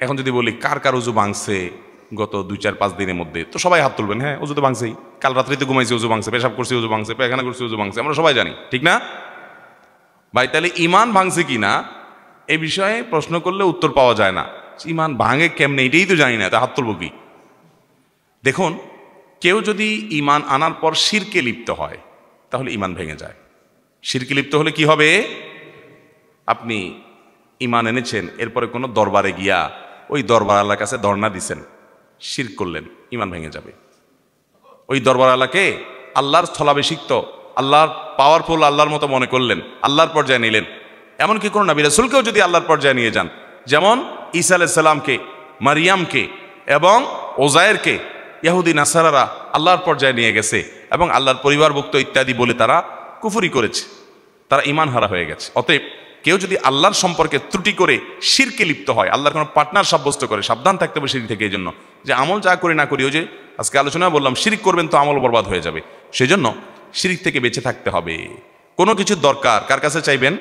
এখন যদি বলি কার কার অজু ভাঙছে গত 2-4-5 দিনের মধ্যে, তো সবাই হাত তুলবেন। হ্যাঁ, অজু তো ভাঙছেই। কাল রাত্রিতে ঘুমাইছি, অজু ভাঙছে। পেশাব করছি, অজু ভাঙছে। পায়খানা করছি, অজু ভাঙছে। আমরা সবাই জানি, ঠিক না ভাই? তাহলে ঈমান ভাঙছে কি না এই বিষয়ে প্রশ্ন করলে উত্তর পাওয়া যায় না। ঈমান ভাঙে কেমনে এটাই তো জানি না, তা হাত তুলব কি? দেখুন, কেউ যদি ঈমান আনার পর শিরকে লিপ্ত হয় তাহলে ঈমান ভেঙে যায়। শিরকে লিপ্ত হলে কি হবে? আপনি ঈমান এনেছেন, এরপরে কোনো দরবারে গিয়া ওই দরবারওয়ালার কাছে ধর্ণা দিছেন, শিরক করলেন, ঈমান ভেঙে যাবে। ওই দরবারওয়ালাকে আল্লাহর স্থলাভিষিক্ত, আল্লাহর পাওয়ারফুল, আল্লাহর মতো মনে করলেন, আল্লাহর পর্যায়ে নিলেন। এমনকি কোনো নবী রাসূলকেও যদি আল্লাহর পর্যায়ে নিয়ে যান, যেমন ঈসা আলাইহিস সালামকে, মারিয়ামকে এবং ওজায়েরকে ইহুদি নাসারারা আল্লাহর পর্যায়ে নিয়ে গেছে এবং আল্লাহর পরিবারভুক্ত ইত্যাদি বলে তারা কুফরি করেছে, তারা ঈমান হারা হয়ে গেছে। অতএব কেউ যদি আল্লাহর সম্পর্কে ত্রুটি করে শিরকে লিপ্ত হয়, আল্লাহর কোনো পার্টনার সাব্যস্ত করে, সাবধান থাকতে হবে শিরক থেকে। এই জন্য যে আমল যা করি না করি, ওই যে আজকে আলোচনা বললাম শিরক করবেন তো আমল বরবাদ হয়ে যাবে। সেই জন্য শিরক থেকে বেঁচে থাকতে হবে। কোনো কিছুর দরকার কার কাছে চাইবেন?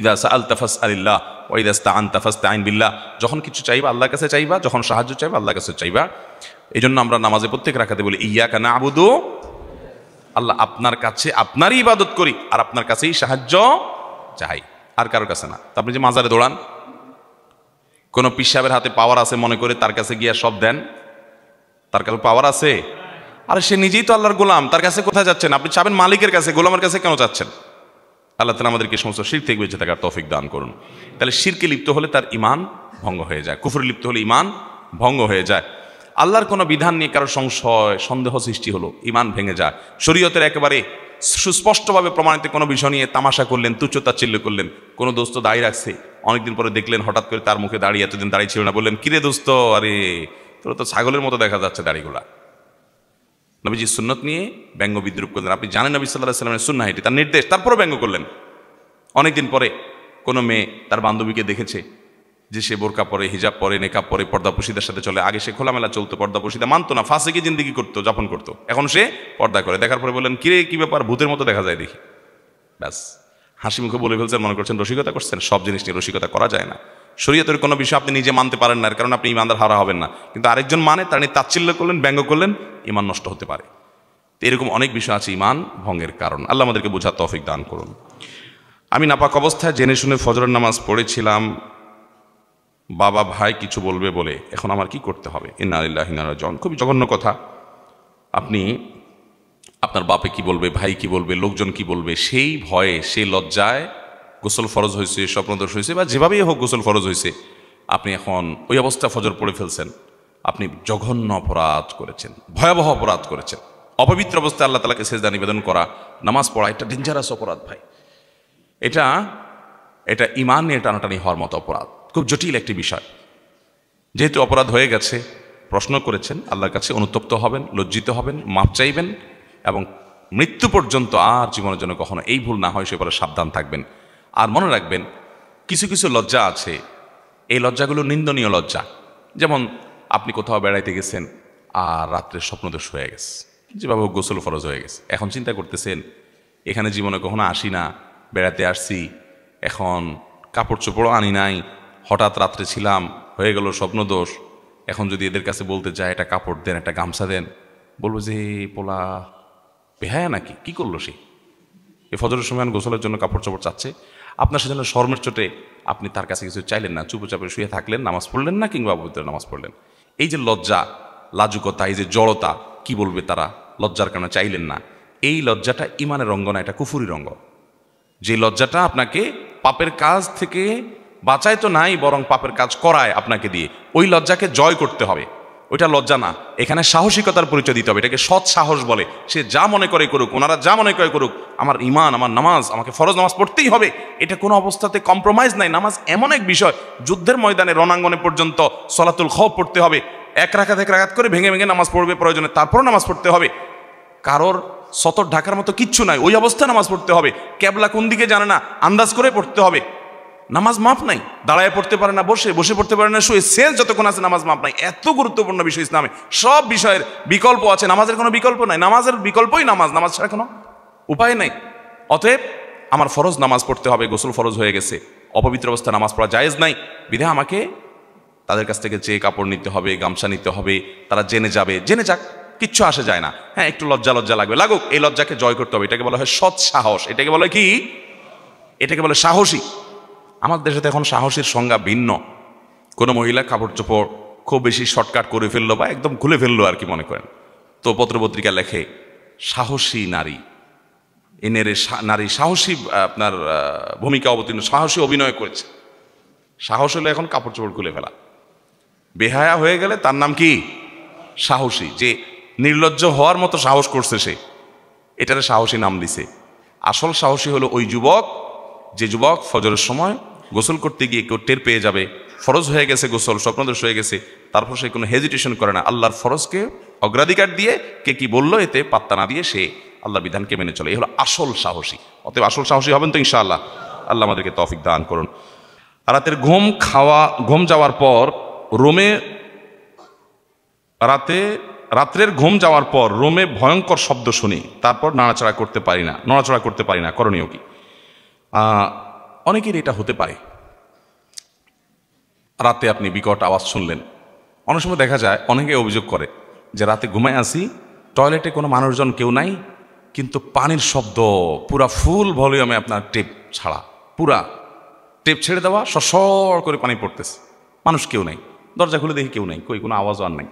ইদা সাআলতা ফাসআলিল্লাহ ওয়াইদা ইসতাআনতা ফাসতাঈন বিল্লাহ, যখন কিছু চাইবা আল্লাহর কাছে চাইবা, যখন সাহায্য চাইবা আল্লাহর কাছে চাইবা। এই জন্য আমরা নামাজে প্রত্যেক রাকাতে বলি ইয়্যাকা না'বুদু, আল্লাহ আপনার কাছে আপনারই ইবাদত করি আর আপনার কাছেই সাহায্য চাই, আর কারোর কাছে না। তো আপনি যে মাজারে দৌড়ান, কোনো পীর সাহেবের হাতে পাওয়ার আছে মনে করে তার কাছে গিয়া সব দেন, তার কাছে পাওয়ার আছে? আর সে নিজেই তো আল্লাহর গোলাম, তার কাছে কোথায় যাচ্ছেন? আপনি চাবেন মালিকের কাছে, গোলামের কাছে কেন চাচ্ছেন? আল্লাহ তাআলা আমাদেরকে সমস্ত শিরক থেকে বেঁচে থাকার তৌফিক দান করুন। তাহলে শিরকে লিপ্ত হলে তার ঈমান ভঙ্গ হয়ে যায়, কুফরে লিপ্ত হলে ঈমান ভঙ্গ হয়ে যায়। আল্লাহর কোনো বিধান নিয়ে কারো সংশয় সন্দেহ সৃষ্টি হলো, ঈমান ভেঙে যায়। শরীয়তের একেবারে সুস্পষ্টভাবে প্রমাণিত কোনো বিষয় নিয়ে তামাশা করলেন, তুচ্ছ-তাচ্ছিল্য করলেন। কোনো দোস্ত দাড়ি রাখছে, অনেকদিন পরে দেখলেন হঠাৎ করে তার মুখে দাড়ি, এতদিন দাড়ি ছিল না, বললেন কিরে দোস্ত, আরে তোর তো ছাগলের মতো দেখা যাচ্ছে দাড়িগুলা। নবীজি সুন্নত নিয়ে ব্যঙ্গ বিদ্রুপ করলেন। আপনি জানেন নবী সাল্লাল্লাহু আলাইহি ওয়াসাল্লামের সুন্নাহ এটি, তার নির্দেশ, তারপরেও ব্যঙ্গ করলেন। অনেকদিন পরে কোনো মেয়ে তার বান্ধবীকে দেখেছে যে সে বোরকা পরে, হিজাব পরে, নেকাব পরে, পর্দাপশিদার সাথে চলে। আগে সে খোলামেলা চলতো, পর্দাপশিদা মানতো না, ফাসিকি জিন্দেগি করতো, যাপন করতো। এখন সে পর্দা করে। দেখার পরে বললেন কিরে কি ব্যাপার, ভূতের মতো দেখা যায় দেখি। ব্যাস হাসি মুখে বলে ফেলছেন, মনে করছেন রসিকতা করছেন। সব জিনিস নিয়ে রসিকতা করা যায় না। শরীয়তের কোনো বিষয় আপনি নিজে মানতে পারেন না, কারণ আপনি ইমানদার হারা হবেন না, কিন্তু আরেকজন মানে তার নিয়ে তাচ্ছিল্য করলেন, ব্যঙ্গ করলেন, ইমান নষ্ট হতে পারে। তো এরকম অনেক বিষয় আছে ইমান ভঙ্গের কারণ। আল্লাহ আমাদেরকে বোঝার তৌফিক দান করুন। আমি নাপাক অবস্থায় জেনে শুনে ফজরের নামাজ পড়েছিলাম, বাবা ভাই কিছু বলবে বলে, এখন আমার কি করতে হবে? ইন্না লিল্লাহি ওয়া ইন্না ইলাইহি রাজিউন। খুবই জঘন্য কথা। আপনি আপনার বাপে কি বলবে, ভাই কি বলবে, লোকজন কি বলবে, সেই ভয়ে, সেই লজ্জায় গোসল ফরজ হয়েছে, স্বপ্নদোষ হয়েছে, বা যেভাবেই হোক গোসল ফরজ হয়েছে, আপনি এখন ওই অবস্থা ফজর পড়ে ফেলছেন। আপনি জঘন্য অপরাধ করেছেন, ভয়াবহ অপরাধ করেছেন। অপবিত্র অবস্থায় আল্লাহ তাআলাকে সেজদা নিবেদন করা, নামাজ পড়া, এটা ডেঞ্জারাস অপরাধ ভাই। এটা ঈমান নিয়ে টানাটানি হওয়ার মতো অপরাধ, খুব জটিল একটি বিষয়। যেহেতু অপরাধ হয়ে গেছে, প্রশ্ন করেছেন, আল্লাহর কাছে অনুতপ্ত হবেন, লজ্জিত হবেন, মাপ চাইবেন, এবং মৃত্যু পর্যন্ত আর জীবনের জন্য কখনো এই ভুল না হয় সে ব্যাপারে সাবধান থাকবেন। আর মনে রাখবেন, কিছু কিছু লজ্জা আছে, এই লজ্জাগুলো নিন্দনীয় লজ্জা। যেমন আপনি কোথাও বেড়াইতে গেছেন আর রাত্রে স্বপ্নদোষ হয়ে গেছে, যেভাবে গোসল ফরজ হয়ে গেছে। এখন চিন্তা করতেছেন, এখানে জীবনে কখনো আসি না, বেড়াতে আসছি, এখন কাপড় চোপড়ও আনি নাই, হঠাৎ রাত্রে ছিলাম, হয়ে গেল স্বপ্নদোষ। এখন যদি এদের কাছে বলতে চায় একটা কাপড় দেন, একটা গামছা দেন, বলবো যে পোলা বেহায়া নাকি, কি করলো সে? এ ফজরের সময় গোসলের জন্য কাপড় চোপড় চাচ্ছে। আপনার সেজন্য শরমের চোটে আপনি তার কাছে কিছু চাইলেন না, চুপচাপে শুয়ে থাকলেন, নামাজ পড়লেন না, কিংবা পবিত্র নামাজ পড়লেন। এই যে লজ্জা, লাজুকতা, এই যে জড়তা, কি বলবে তারা, লজ্জার কারণে চাইলেন না, এই লজ্জাটা ইমানের রঙ্গ না, এটা কুফুরি রঙ্গ। যে লজ্জাটা আপনাকে পাপের কাজ থেকে বাঁচায় তো নাই, বরং পাপের কাজ করায় আপনাকে দিয়ে, ওই লজ্জাকে জয় করতে হবে। ওইটা লজ্জা না, এখানে সাহসিকতার পরিচয় দিতে হবে। এটাকে সৎ সাহস বলে। সে যা মনে করে করুক, ওনারা যা মনে করে করুক, আমার ঈমান, আমার নামাজ, আমাকে ফরজ নামাজ পড়তেই হবে, এটা কোনো অবস্থাতে কম্প্রোমাইজ নাই। নামাজ এমন এক বিষয়, যুদ্ধের ময়দানে, রণাঙ্গনে পর্যন্ত সলাতুল খৌফ পড়তে হবে, এক রাকাত করে ভেঙে ভেঙে নামাজ পড়বে প্রয়োজনে, তারপরও নামাজ পড়তে হবে। কারোর সতর ঢাকার মতো কিচ্ছু নাই, ওই অবস্থায় নামাজ পড়তে হবে। কেবলা কোন দিকে জানে না, আন্দাজ করে পড়তে হবে। নামাজ মাপ নাই, দাঁড়ায় পড়তে পারে না, বসে বসে পড়তে পারে না, শুয়ে, শেষ যতক্ষণ আছে নামাজ মাপ নাই। এত গুরুত্বপূর্ণ বিষয় ইসলামে, সব বিষয়ের বিকল্প আছে, নামাজের কোনো বিকল্প নাই। নামাজের বিকল্পই নামাজ, নামাজ ছাড়া কোনো উপায় নাই। অতএব আমার ফরজ নামাজ পড়তে হবে, গোসল ফরজ হয়ে গেছে, অপবিত্র অবস্থায় নামাজ পড়া জায়েজ নাই, বিধায় আমাকে তাদের কাছ থেকে চেয়ে কাপড় নিতে হবে, গামছা নিতে হবে। তারা জেনে যাবে, জেনে যাক, কিচ্ছু আসে যায় না। হ্যাঁ, একটু লজ্জা লাগবে, লাগুক, এই লজ্জাকে জয় করতে হবে। এটাকে বলা হয় সৎ সাহস। এটাকে বলে কি? এটাকে বলে সাহসী। আমাদের দেশে এখন সাহসীর সংজ্ঞা ভিন্ন। কোনো মহিলা কাপড় চোপড় খুব বেশি শর্টকাট করে ফেললো বা একদম খুলে ফেললো আর কি মনে করেন, তো পত্রপত্রিকা লেখে সাহসী নারী, এনের নারী সাহসী আপনার ভূমিকা অবতীর্ণ, সাহসী অভিনয় করেছে। সাহস হলে এখন কাপড় চোপড় খুলে ফেলা। বেহায়া হয়ে গেলে তার নাম কি? সাহসী। যে নির্লজ্জ হওয়ার মতো সাহস করছে সে, এটারে সাহসী নাম দিছে। আসল সাহসী হলো ওই যুবক, যে যুবক ফজরের সময় গোসল করতে গিয়ে কেউ টের পেয়ে যাবে ফরজ হয়ে গেছে, গোসল স্বপ্নদোষ হয়ে গেছে, তারপর সে কোনো হেজিটেশন করে না, আল্লাহর ফরজকে অগ্রাধিকার দিয়ে কে কি বললো এতে পাত্তা না দিয়ে সে আল্লাহর বিধানকে মেনে চলে। এই হলো আসল সাহসী। অতএব আসল সাহসী হবেন তো ইনশাআল্লাহ। আল্লাহ আমাদেরকে তৌফিক দান করুন। রাতের ঘুম যাওয়ার পর রাত্রের ঘুম যাওয়ার পর রুমে ভয়ঙ্কর শব্দ শুনি, তারপর নড়াচড়া করতে পারি না, করণীয় কি? অনেকের এটা হতে পারে। রাতে আপনি বিকট আওয়াজ শুনলেন। অনেক সময় দেখা যায় অনেকে অভিযোগ করে যে রাতে ঘুমায় আসি, টয়লেটে কোনো মানুষজন কেউ নাই, কিন্তু পানির শব্দ পুরা ফুল ভলিউমে, আপনার টেপ ছাড়া পুরা টেপ ছেড়ে দেওয়া, সরসর করে পানি পড়তেছে, মানুষ কেউ নেই, দরজা খুলে দেখি কেউ নেই, কই কোনো আওয়াজও আর নাই।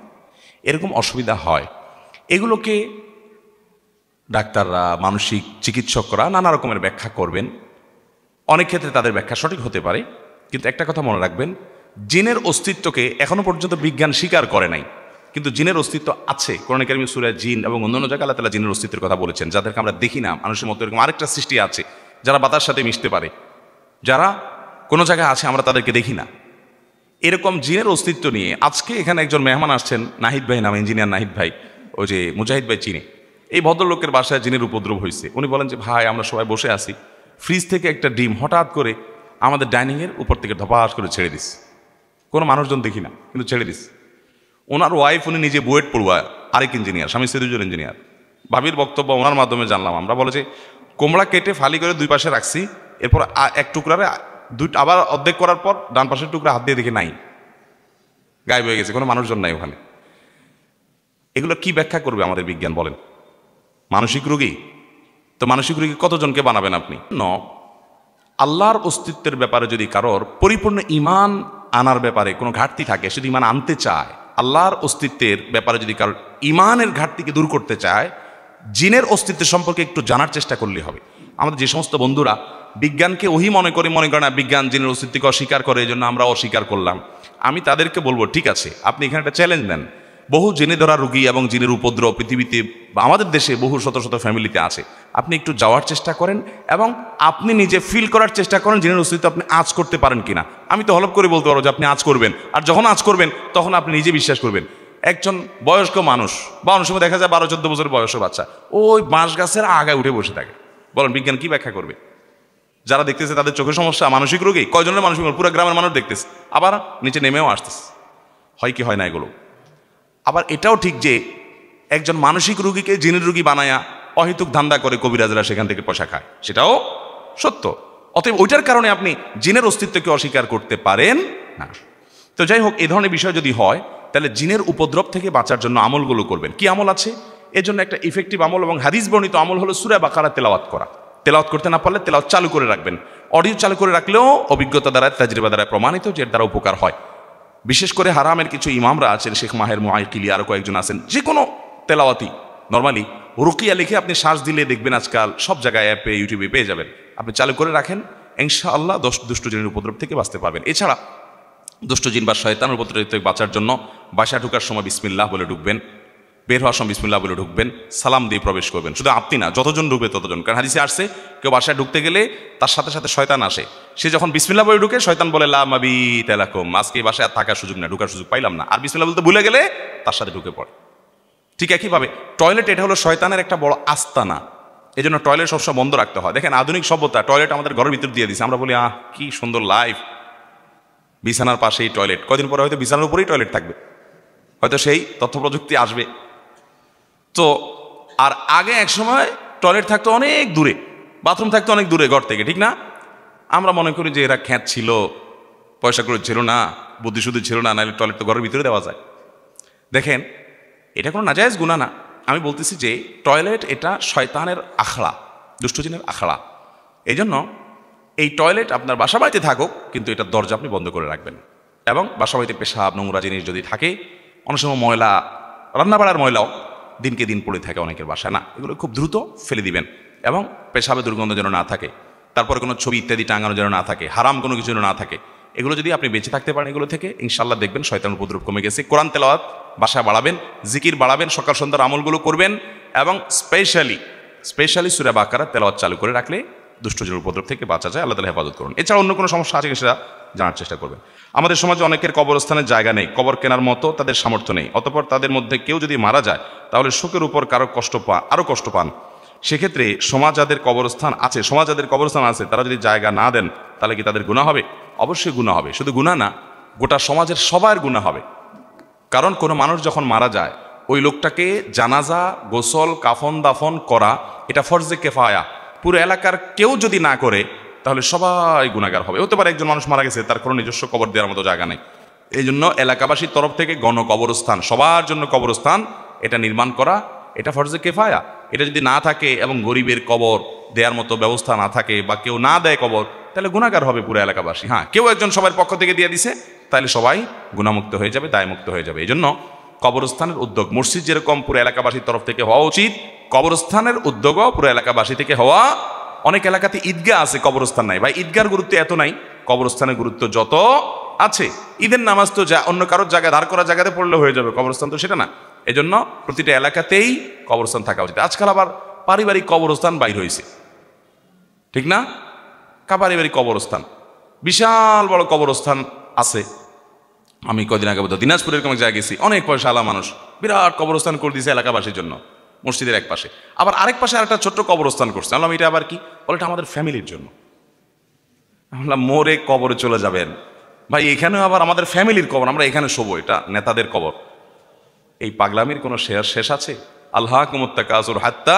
এরকম অসুবিধা হয়। এগুলোকে ডাক্তাররা, মানসিক চিকিৎসকরা নানা রকমের ব্যাখ্যা করবেন। অনেক ক্ষেত্রে তাদের ব্যাখ্যা সঠিক হতে পারে, কিন্তু একটা কথা মনে রাখবেন, জিনের অস্তিত্বকে এখনো পর্যন্ত বিজ্ঞান স্বীকার করে নাই, কিন্তু জিনের অস্তিত্ব আছে। কোরআন কারীমে সূরা জিন এবং অন্যান্য জায়গায় আল্লাহ তাআলা জিনের অস্তিত্বের কথা বলেছেন, যাদেরকে আমরা দেখি না। মানুষের মতো এরকম আরেকটা সৃষ্টি আছে যারা বাতার সাথে মিশতে পারে, যারা কোনো জায়গায় আছে আমরা তাদেরকে দেখি না। এরকম জিনের অস্তিত্ব নিয়ে আজকে এখানে একজন মেহমান আসছেন, নাহিদ ভাই নাম, ইঞ্জিনিয়ার নাহিদ ভাই, ওই যে মুজাহিদ ভাই চিনে। এই ভদ্রলোকের বাসায় জিনের উপদ্রব হয়েছে। উনি বলেন যে ভাই, আমরা সবাই বসে আছি, ফ্রিজ থেকে একটা ডিম হঠাৎ করে আমাদের ডাইনিংয়ের উপর থেকে ধপাস করে ছেড়ে দিস, কোনো মানুষজন দেখি না, কিন্তু ছেড়ে দিস। ওনার ওয়াইফ, উনি নিজে বুয়েট পড়ুয়া, আরেক ইঞ্জিনিয়ার, স্বামী স্ত্রী দুজন ইঞ্জিনিয়ার। ভাবির বক্তব্য ওনার মাধ্যমে জানলাম আমরা। বলে যে কোমড়া কেটে ফালি করে দুই পাশে রাখছি, এরপর এক টুকরারে আবার অর্ধেক করার পর ডান পাশের টুকরা হাত দিয়ে দেখে নাই, গায়েব হয়ে গেছে, কোনো মানুষজন নাই ওখানে। এগুলো কি ব্যাখ্যা করবে আমাদের বিজ্ঞান বলেন? মানসিক রোগী তো মানসিক রোগী কতজনকে বানাবেন আপনি? আল্লাহর অস্তিত্বের ব্যাপারে যদি কারোর পরিপূর্ণ ঈমান আনার ব্যাপারে কোনো ঘাটতি থাকে, শুধু ঈমান আনতে চায়, আল্লাহর অস্তিত্বের ব্যাপারে যদি কারোর ঈমানের ঘাটতিকে দূর করতে চায়, জিনের অস্তিত্বের সম্পর্কে একটু জানার চেষ্টা করলে হবে। আমাদের যে সমস্ত বন্ধুরা বিজ্ঞানকে ওহি মনে করে না, বিজ্ঞান জিনের অস্তিত্বকে অস্বীকার করে, এই জন্য আমরা অস্বীকার করলাম, আমি তাদেরকে বলবো ঠিক আছে, আপনি এখানে একটা চ্যালেঞ্জ নেন। বহু জেনে ধরা রোগী এবং জিনের উপদ্রব পৃথিবীতে বা আমাদের দেশে বহু শত শত ফ্যামিলিতে আছে। আপনি একটু যাওয়ার চেষ্টা করেন এবং আপনি নিজে ফিল করার চেষ্টা করেন জিনের অস্তিত্ব আপনি আঁচ করতে পারেন কিনা। আমি তো হলপ করে বলতে পারবো যে আপনি আঁচ করবেন, আর যখন আঁচ করবেন তখন আপনি নিজে বিশ্বাস করবেন। একজন বয়স্ক মানুষ বা অনেক সময় দেখা যায় 12-14 বছরের বয়সের বাচ্চা ওই বাঁশ গাছের আগায় উঠে বসে থাকে, বলেন বিজ্ঞান কি ব্যাখ্যা করবে? যারা দেখতেছে তাদের চোখের সমস্যা, মানসিক রোগী কয়জনের মানসিক, পুরো গ্রামের মানুষ দেখতেছে, আবার নিচে নেমেও আসতেছে। হয় কি হয় না এগুলো? আবার এটাও ঠিক যে একজন মানসিক রোগীকে জিনের রোগী বানায়া অহেতুক ধান্দা করে কবিরাজরা সেখান থেকে পয়সা খায়, সেটাও সত্য। অতএব ওইটার কারণে আপনি জিনের অস্তিত্বকে অস্বীকার করতে পারেন না। তো যাই হোক, এ ধরনের বিষয় যদি হয় তাহলে জিনের উপদ্রব থেকে বাঁচার জন্য আমলগুলো করবেন। কি আমল আছে এর জন্য? একটা ইফেক্টিভ আমল এবং হাদিস বর্ণিত আমল হলো সূরা বাকারা তেলাওয়াত করা। তেলাওয়াত করতে না পারলে তেলাওয়াত চালু করে রাখবেন। অডিও চালু করে রাখলেও অভিজ্ঞতা দ্বারা, তাজরিবা দ্বারা প্রমাণিত যে এর দ্বারা উপকার হয়। বিশেষ করে হারামের কিছু ইমামরা আছেন, শেখ মাহের মুআইকিলি, আরও কয়েকজন আছেন, যে কোনো তেলাওয়াতি নর্মালি রুকিয়া লিখে আপনি সার্চ দিলে দেখবেন আজকাল সব জায়গায় অ্যাপে, ইউটিউবে পেয়ে যাবেন। আপনি চালু করে রাখেন, ইনশাআল্লাহ দুষ্ট জিনের উপদ্রব থেকে বাঁচতে পারবেন। এছাড়া দুষ্ট জিন বা শয়তানের উপদ্রব থেকে বাঁচার জন্য বাসা ঢুকার সময় বিসমিল্লাহ বলে ঢুকবেন, বের হওয়ার সময় বিসমিল্লাহ বলে ঢুকবেন, সালাম দিয়ে প্রবেশ করবেন। শুধু আপনি না, যতজন ঢুকবে ততজন। কারণ হাদিসে আসছে কেউ বাসায় ঢুকতে গেলে তার সাথে সাথে শয়তান আসে। সে যখন বিসমিল্লাহ বলে ঢুকে, শয়তান বলে লা মাবিত লাকুম, আজকে এই বাসায় আর থাকার সুযোগ না, ঢুকার সুযোগ পাইলাম না। আর বিসমিল্লাহ বলতে ভুলে গেলে তার সাথে ঢুকে পড়ে। ঠিক একইভাবে টয়লেট, এটা হলো শয়তানের একটা বড় আস্তানা। এই জন্য টয়লেট সবসময় বন্ধ রাখতে হয়। দেখেন আধুনিক সভ্যতা টয়লেট আমাদের ঘরের ভিতর দিয়ে দিচ্ছে, আমরা বলি আহ কি সুন্দর লাইফ, বিছানার পাশেই টয়লেট। কদিন পরে হয়তো বিছানার উপরেই টয়লেট থাকবে, হয়তো সেই তথ্য প্রযুক্তি আসবে। তো আর আগে এক সময় টয়লেট থাকতো অনেক দূরে, বাথরুম থাকতো অনেক দূরে ঘর থেকে, ঠিক না? আমরা মনে করি যে এরা খ্যাত ছিল, পয়সা করে ছিল না, বুদ্ধি শুদ্ধি ছিল না, নাহলে টয়লেট তো ঘরের ভিতরে দেওয়া যায়। দেখেন এটা কোনো নাজায়েজ গুনাহ না। আমি বলতেছি যে টয়লেট এটা শয়তানের আখড়া, দুষ্টজিনের আখড়া। এই জন্য এই টয়লেট আপনার বাসা বাড়িতে থাকুক, কিন্তু এটার দরজা আপনি বন্ধ করে রাখবেন। এবং বাসা বাড়িতে পেশাব, নোংরা জিনিস যদি থাকে, অনেক সময় ময়লা, রান্নাবাড়ার ময়লাও দিনকে দিন পড়ে থাকে অনেকের বাসায়, না, এগুলো খুব দ্রুত ফেলে দিবেন। এবং পেশাবে দুর্গন্ধ যেন না থাকে, তারপরে কোনো ছবি ইত্যাদি টাঙানো যেন না থাকে, হারাম কোনো কিছু যেন না থাকে। এগুলো যদি আপনি বেঁচে থাকতে পারেন এগুলো থেকে, ইনশাল্লাহ দেখবেন শয়তানের উপদ্রব কমে গেছে। কোরআন তেলাওয়াত বাসা বাড়াবেন, জিকির বাড়াবেন, সকাল সন্ধ্যার আমলগুলো করবেন, এবং স্পেশালি সূরা বাকারা তেলাওয়াত চালু করে রাখলে দুষ্টজনের উপদ্রব থেকে বাঁচা যায়। আল্লাহ তাআলা হেফাজত করুন। এছাড়া অন্য কোনো সমস্যা আছে সেটা জানার চেষ্টা করবেন। আমাদের সমাজে অনেকের কবরস্থানের জায়গা নেই, কবর কেনার মতো তাদের সামর্থ্য নেই। অতঃপর তাদের মধ্যে কেউ যদি মারা যায় তাহলে শোকের উপর আরও কষ্ট পান। সেক্ষেত্রে সমাজ যাদের কবরস্থান আছে তারা যদি জায়গা না দেন তাহলে কি তাদের গুনাহ হবে? অবশ্যই গুনাহ হবে। শুধু গুনাহ না, গোটা সমাজের সবার গুনাহ হবে। কারণ কোনো মানুষ যখন মারা যায় ওই লোকটাকে জানাজা, গোসল, কাফন দাফন করা এটা ফরজে কেফায়া। পুরো এলাকার কেউ যদি না করে তাহলে সবাই গুনাহগার হবে। হতে পারে একজন মানুষ মারা গেছে, তার কোনো নিজস্ব কবর দেওয়ার মতো জায়গা নেই, এই জন্য এলাকাবাসীর তরফ থেকে গণকবরস্থান, সবার জন্য কবরস্থান এটা নির্মাণ করা, এটা ফরজে কেফায়া। এটা যদি না থাকে এবং গরিবের কবর দেওয়ার মতো ব্যবস্থা না থাকে বা কেউ না দেয় কবর, তাহলে গুনাহগার হবে পুরো এলাকাবাসী। হ্যাঁ, কেউ একজন সবার পক্ষ থেকে দিয়ে দিছে, তাহলে সবাই গুনাহমুক্ত হয়ে যাবে, দায়মুক্ত হয়ে যাবে। এই জন্য কবরস্থানের উদ্যোগ মসজিদ যেরকম পুরো এলাকাবাসীর তরফ থেকে হওয়া উচিত, কবরস্থানের উদ্যোগও পুরো এলাকাবাসী থেকে হওয়া। অনেক এলাকাতে ঈদগাহ আছে, কবরস্থান নাই। ভাই, ঈদগাহর গুরুত্ব এত নাই, কবরস্থানের গুরুত্ব যত আছে। ঈদের নামাজ তো যা অন্য কারোর জায়গায় ধার করা জায়গাতে পড়লে হয়ে যাবে, কবরস্থান তো সেটা না। এই জন্য প্রতিটা এলাকাতেই কবরস্থান থাকা উচিত। আজকাল আবার পারিবারিক কবরস্থান বাইর হয়েছে, ঠিক না? পারিবারিক কবরস্থান, বিশাল বড় কবরস্থান আছে। আমি কদিন আগে বোধ দিনাজপুরের এরকম এক জায়গায় গেছি, অনেক পয়সাওয়ালা মানুষ বিরাট কবরস্থান করে দিয়েছে এলাকাবাসীর জন্য, মসজিদের এক পাশে। আবার আরেক পাশে আরেকটা ছোট্ট কবরস্থান করছে। বললাম এটা আবার কি? বলে এটা আমাদের ফ্যামিলির জন্য। বললাম মোরে কবরে চলে যাবেন ভাই, এখানেও আবার আমাদের ফ্যামিলির কবর, আমরা এখানে শোবো, এটা নেতাদের কবর। এই পাগলামির কোনো শেষ আছে? আল্লাহকুমুত তাকাসুর হাত্তা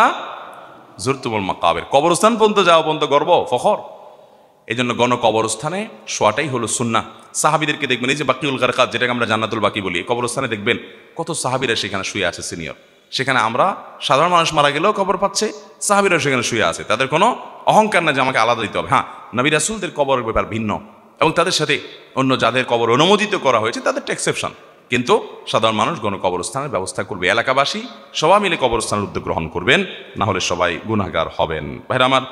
যুরতুমুল মাকাবির। কবরস্থান পর্যন্ত যাওয়া পর্যন্ত গর্ব, ফখর। এই জন্য গণকবরস্থানে শোয়াটাই হলো সুন্নাহ। সাহাবীদেরকে দেখবেন, এই যে বাকিউল গারকাত, যেটাকে আমরা জান্নাতুল বাকি বলি, কবরস্থানে দেখবেন কত সাহাবীরা সেখানে শুয়ে আছে সিনিয়র। সেখানে আমরা সাধারণ মানুষ মারা গেলেও কবর পাচ্ছে, সাহাবীরা সেখানে শুয়ে আছে। তাদের কোনো অহংকার না যে আমাকে আলাদা দিতে হবে। হ্যাঁ, নবী রাসূলদের কবরের ব্যাপার ভিন্ন, এবং তাদের সাথে অন্য যাদের কবর অনুমোদিত করা হয়েছে তাদের এক্সেপশন। কিন্তু সাধারণ মানুষ গণকবরস্থানের ব্যবস্থা করবে, এলাকাবাসী সবাই মিলে কবরস্থানের উদ্যোগ গ্রহণ করবেন, না হলে সবাই গুনাহগার হবেন। ভাইরা আমার,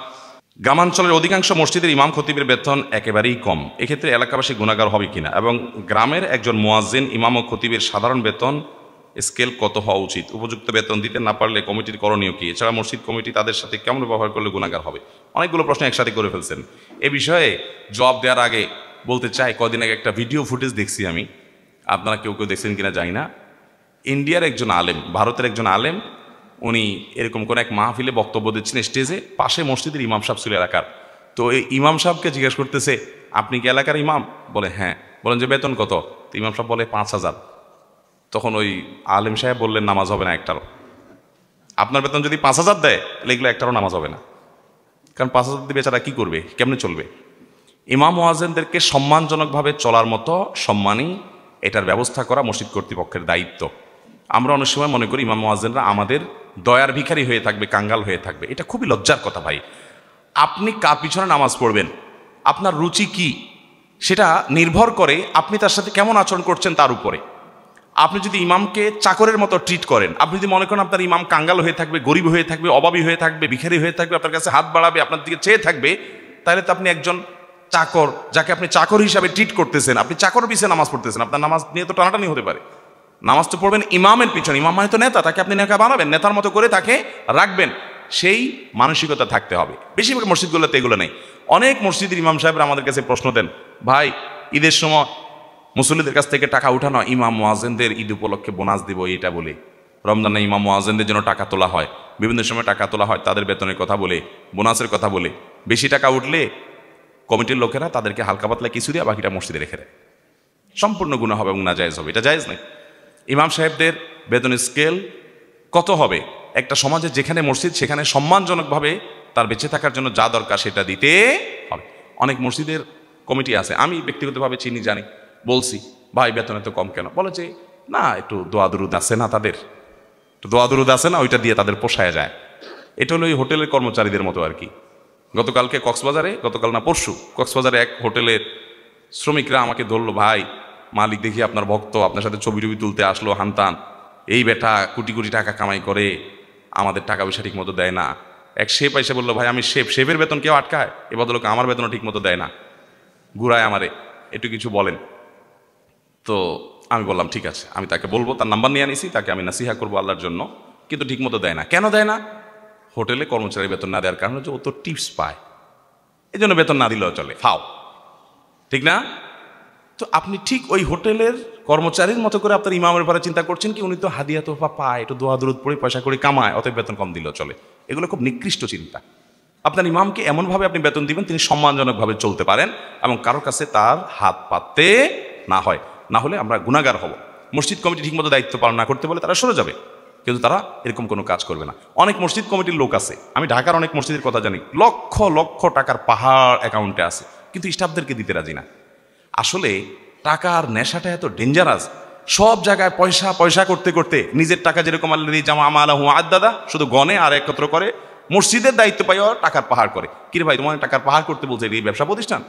গ্রামাঞ্চলের অধিকাংশ মসজিদের ইমাম খতিবের বেতন একেবারেই কম। এক্ষেত্রে এলাকাবাসী গুনাহগার হবে কিনা, এবং গ্রামের একজন মুয়াজ্জিন, ইমাম ও খতিবের সাধারণ বেতন স্কেল কত হওয়া উচিত? উপযুক্ত বেতন দিতে না পারলে কমিটির করণীয় কি? এছাড়া মসজিদ কমিটি তাদের সাথে কেমন ব্যবহার করলে গুনাহগার হবে? অনেকগুলো প্রশ্ন একসাথে করে ফেলছেন। এ বিষয়ে জবাব দেওয়ার আগে বলতে চাই, কদিন আগে একটা ভিডিও ফুটেজ দেখছি আমি, আপনারা কেউ কেউ দেখছেন কিনা জানি না। ইন্ডিয়ার একজন আলেম, ভারতের একজন আলেম, উনি এরকম কোন এক মাহফিলে বক্তব্য দিচ্ছেন স্টেজে, পাশে মসজিদের ইমাম সাহেব ছিল এলাকার। তো এই ইমাম সাহেবকে জিজ্ঞেস করতেছে, আপনি কি এলাকার ইমাম? বলে হ্যাঁ। বলেন যে বেতন কত? তো ইমাম সাহেব বলে 5,000। তখন ওই আলেম সাহেব বললেন নামাজ হবে না একটারও। আপনার বেতন যদি 5,000 দেয় তাহলে এগুলো একটারও নামাজ হবে না, কারণ 5,000 দিয়ে বেচারা কি করবে, কেমনে চলবে? ইমাম মুয়াজ্জিনদেরকে সম্মানজনকভাবে চলার মতো সম্মানী এটার ব্যবস্থা করা মসজিদ কর্তৃপক্ষের দায়িত্ব। আমরা অনেক সময় মনে করি ইমাম মুয়াজ্জিনরা আমাদের দয়ার ভিখারি হয়ে থাকবে, কাঙ্গাল হয়ে থাকবে। এটা খুবই লজ্জার কথা ভাই। আপনি কার পিছনে নামাজ পড়বেন, আপনার রুচি কি, সেটা নির্ভর করে আপনি তার সাথে কেমন আচরণ করছেন তার উপরে। আপনি যদি ইমামকে চাকরের মতো ট্রিট করেন, আপনি যদি মনে করেন আপনার ইমাম কাঙ্গাল হয়ে থাকবে, গরিব হয়ে থাকবে, অভাবী হয়ে থাকবে, ভিখারি হয়ে থাকবে, আপনার কাছে হাত বাড়াবে, আপনার দিকে চেয়ে থাকবে, তাহলে তো আপনি একজন চাকর, যাকে আপনি চাকর হিসাবে ট্রিট করতেছেন, আপনি চাকর পিছিয়ে নামাজ পড়তেছেন, আপনার নামাজ নিয়ে তো টানাটানি হতে পারে। নামাজ তো পড়বেন ইমামের পিছনে, ইমাম মানে তো নেতা, তাকে আপনি নেতা বানাবেন, নেতার মতো করে তাকে রাখবেন, সেই মানসিকতা থাকতে হবে। বেশিরভাগ মসজিদগুলোতে এগুলো নেই। অনেক মসজিদের ইমাম সাহেবরা আমাদের কাছে প্রশ্ন দেন, ভাই ঈদের সময় মুসল্লিদের কাছ থেকে টাকা উঠানো, ইমাম মুয়াজ্জিনদের ঈদ উপলক্ষে বোনাস দিব এটা বলে, রমজানে ইমাম মুয়াজ্জিনদের জন্য টাকা তোলা হয়, বিভিন্ন সময় টাকা তোলা হয়, তাদের বেতনের কথা বলে, বোনাসের কথা বলে, বেশি টাকা উঠলে কমিটির লোকেরা তাদেরকে হালকা পাতলা কিছু দিয়ে বাকিটা মসজিদে রেখে দেয়। সম্পূর্ণ গুনাহ হবে এবং নাজায়েজ হবে, এটা জায়েজ নেই। ইমাম সাহেবদের বেতন স্কেল কত হবে? একটা সমাজে যেখানে মসজিদ সেখানে সম্মানজনকভাবে তার বেঁচে থাকার জন্য যা দরকার সেটা দিতে হবে। অনেক মসজিদের কমিটি আছে, আমি ব্যক্তিগতভাবে চিনি, জানি, বলছি ভাই বেতন এত কম কেন? বলে যে না, একটু দোয়া দুরুদ আছে না, তাদের একটু দোয়া দুরুদ আছে না, ওইটা দিয়ে তাদের পোষায় যায়। এটা হলো ওই হোটেলের কর্মচারীদের মতো আর কি। গতকালকে কক্সবাজারে, গতকাল না পরশু, কক্সবাজারে এক হোটেলের শ্রমিকরা আমাকে ধরলো, ভাই মালিক দেখি আপনার ভক্ত, আপনার সাথে ছবি টবি তুলতে আসলো, হানতান, এই বেটা কোটি কোটি টাকা কামাই করে, আমাদের টাকা পয়সা ঠিক মতো দেয় না। এক শেফ এসে বললো, ভাই আমি শেফ, শেফের বেতন কেউ আটকায়? এ বদলোকে আমার বেতনও ঠিক মতো দেয় না, ঘুরায় আমারে, একটু কিছু বলেন। তো আমি বললাম ঠিক আছে, আমি তাকে বলবো, তার নাম্বার নিয়ে আনিছি, তাকে আমি নাসিহা করবো আল্লাহর জন্য, কিন্তু ঠিক মতো দেয় না। কেন দেয় না? হোটেলে কর্মচারী বেতন না দেওয়ার কারণে যে ও তো টিপস পায়, এই জন্য বেতন না দিলেও চলে, ফাও, ঠিক না? তো আপনি ঠিক ওই হোটেলের কর্মচারীর মতো করে আপনার ইমামের ব্যাপারে চিন্তা করছেন কি, উনি তো হাদিয়া তোফা পায়, একটু দোয়া দুরুদ পড়ে পয়সা করে কামায়, অতএব বেতন কম দিলেও চলে। এগুলো খুব নিকৃষ্ট চিন্তা। আপনার ইমামকে এমনভাবে আপনি বেতন দিবেন তিনি সম্মানজনকভাবে চলতে পারেন এবং কারোর কাছে তার হাত পাততে না হয়, না হলে আমরা গুনাহগার হব। মসজিদ কমিটি ঠিকমতো দায়িত্ব পালন না করতে বলে তারা সরে যাবে, কিন্তু তারা এরকম কোনো কাজ করবে না। অনেক মসজিদ কমিটির লোক আছে, আমি ঢাকার অনেক মসজিদের কথা জানি, লক্ষ লক্ষ টাকার পাহাড় অ্যাকাউন্টে আছে, কিন্তু স্টাফদেরকে দিতে রাজি না। আসলে টাকার নেশাটা এত ডেঞ্জারাস। সব জায়গায় পয়সা পয়সা করতে করতে নিজের টাকা যেরকম আল্লাহ জামা আমালাহু আদাদা শুধু গনে আর একত্র করে, মসজিদের দায়িত্ব পাইও টাকার পাহাড় করে। কি রে ভাই, তোমার টাকার পাহাড় করতে বলছে এই ব্যবসা প্রতিষ্ঠান?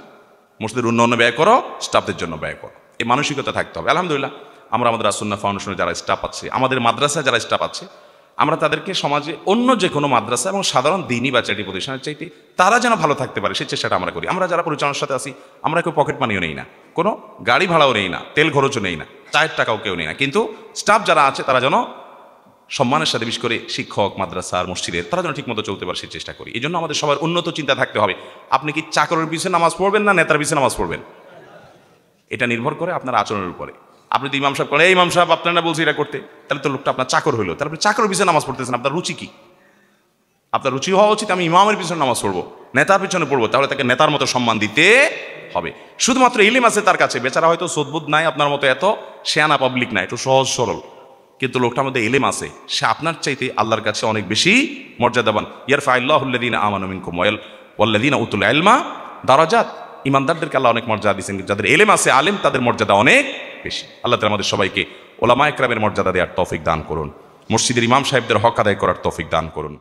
মসজিদের উন্নয়নে ব্যয় করো, স্টাফদের জন্য ব্যয় করো। এই মানসিকতা থাকতে হবে। আলহামদুলিল্লাহ আমরা আমাদের আসুন্নাহ ফাউন্ডেশনে যারা স্টাফ আছে, আমাদের মাদ্রাসায় যারা স্টাফ আছে, আমরা তাদেরকে সমাজে অন্য যে কোনো মাদ্রাসা এবং সাধারণ দিনই বা চ্যারিটি প্রতিষ্ঠানের চাইতে তারা যেন ভালো থাকতে পারে সেই চেষ্টাটা আমরা করি। আমরা যারা পরিচালনার সাথে আছি, আমরা কেউ পকেট মানিও নেই না, কোনো গাড়ি ভাড়াও নেই না, তেল খরচও নেই না, চায়ের টাকাও কেউ নেই না, কিন্তু স্টাফ যারা আছে তারা যেন সম্মানের সাথে, বিশেষ করে শিক্ষক, মাদ্রাসার, মসজিদের, তারা যেন ঠিকমতো চলতে পারে সেই চেষ্টা করি। এই জন্য আমাদের সবার উন্নত চিন্তা থাকতে হবে। আপনি কি চাকরের পিছনে নামাজ পড়বেন না নেতার পিছনে নামাজ পড়বেন? এটা নির্ভর করে আপনার আচরণের উপরে। আপনি তো ইমাম সাহেব করেন, এই ইমাম সাহেব আপনারা বলছি এটা করতে, তাহলে তো লোকটা আপনার চাকর হইলো, তাহলে আপনি চাকরের পিছনে নামাজ পড়তেছেন। আপনার রুচি কি? আপনার রুচি হওয়া উচিত আমি ইমামের পিছনে নামাজ পড়বো, নেতার পিছনে পড়বো, তাহলে তাকে নেতার মতো সম্মান দিতে হবে। শুধুমাত্র ইলিম আছে তার কাছে, বেচারা হয়তো সদ্বুদ নাই, আপনার মতো এত শেয়ানা পাবলিক নাই, একটু সহজ সরল, কিন্তু লোকটার মধ্যে ইলিম আছে, সে আপনার চাইতে আল্লাহর কাছে অনেক বেশি মর্যাদাবান। ইয়ারফাউল্লাহুল্লাযীনা আমানু মিনকুম ওয়াল্লাযীনা উতুল ইলমা দারাজাত। ইমানদারদেরকে আল্লাহ অনেক মর্যাদা দিয়েছেন, কিন্তু যাদের ইলম আছে, আলেম, তাদের মর্যাদা অনেক বেশি। আল্লাহ তাআলা আমাদের সবাইকে উলামায়ে কেরামের মর্যাদা দেওয়ার তৌফিক দান করুন, মসজিদের ইমাম সাহেবদের হক আদায় করার তৌফিক দান করুন।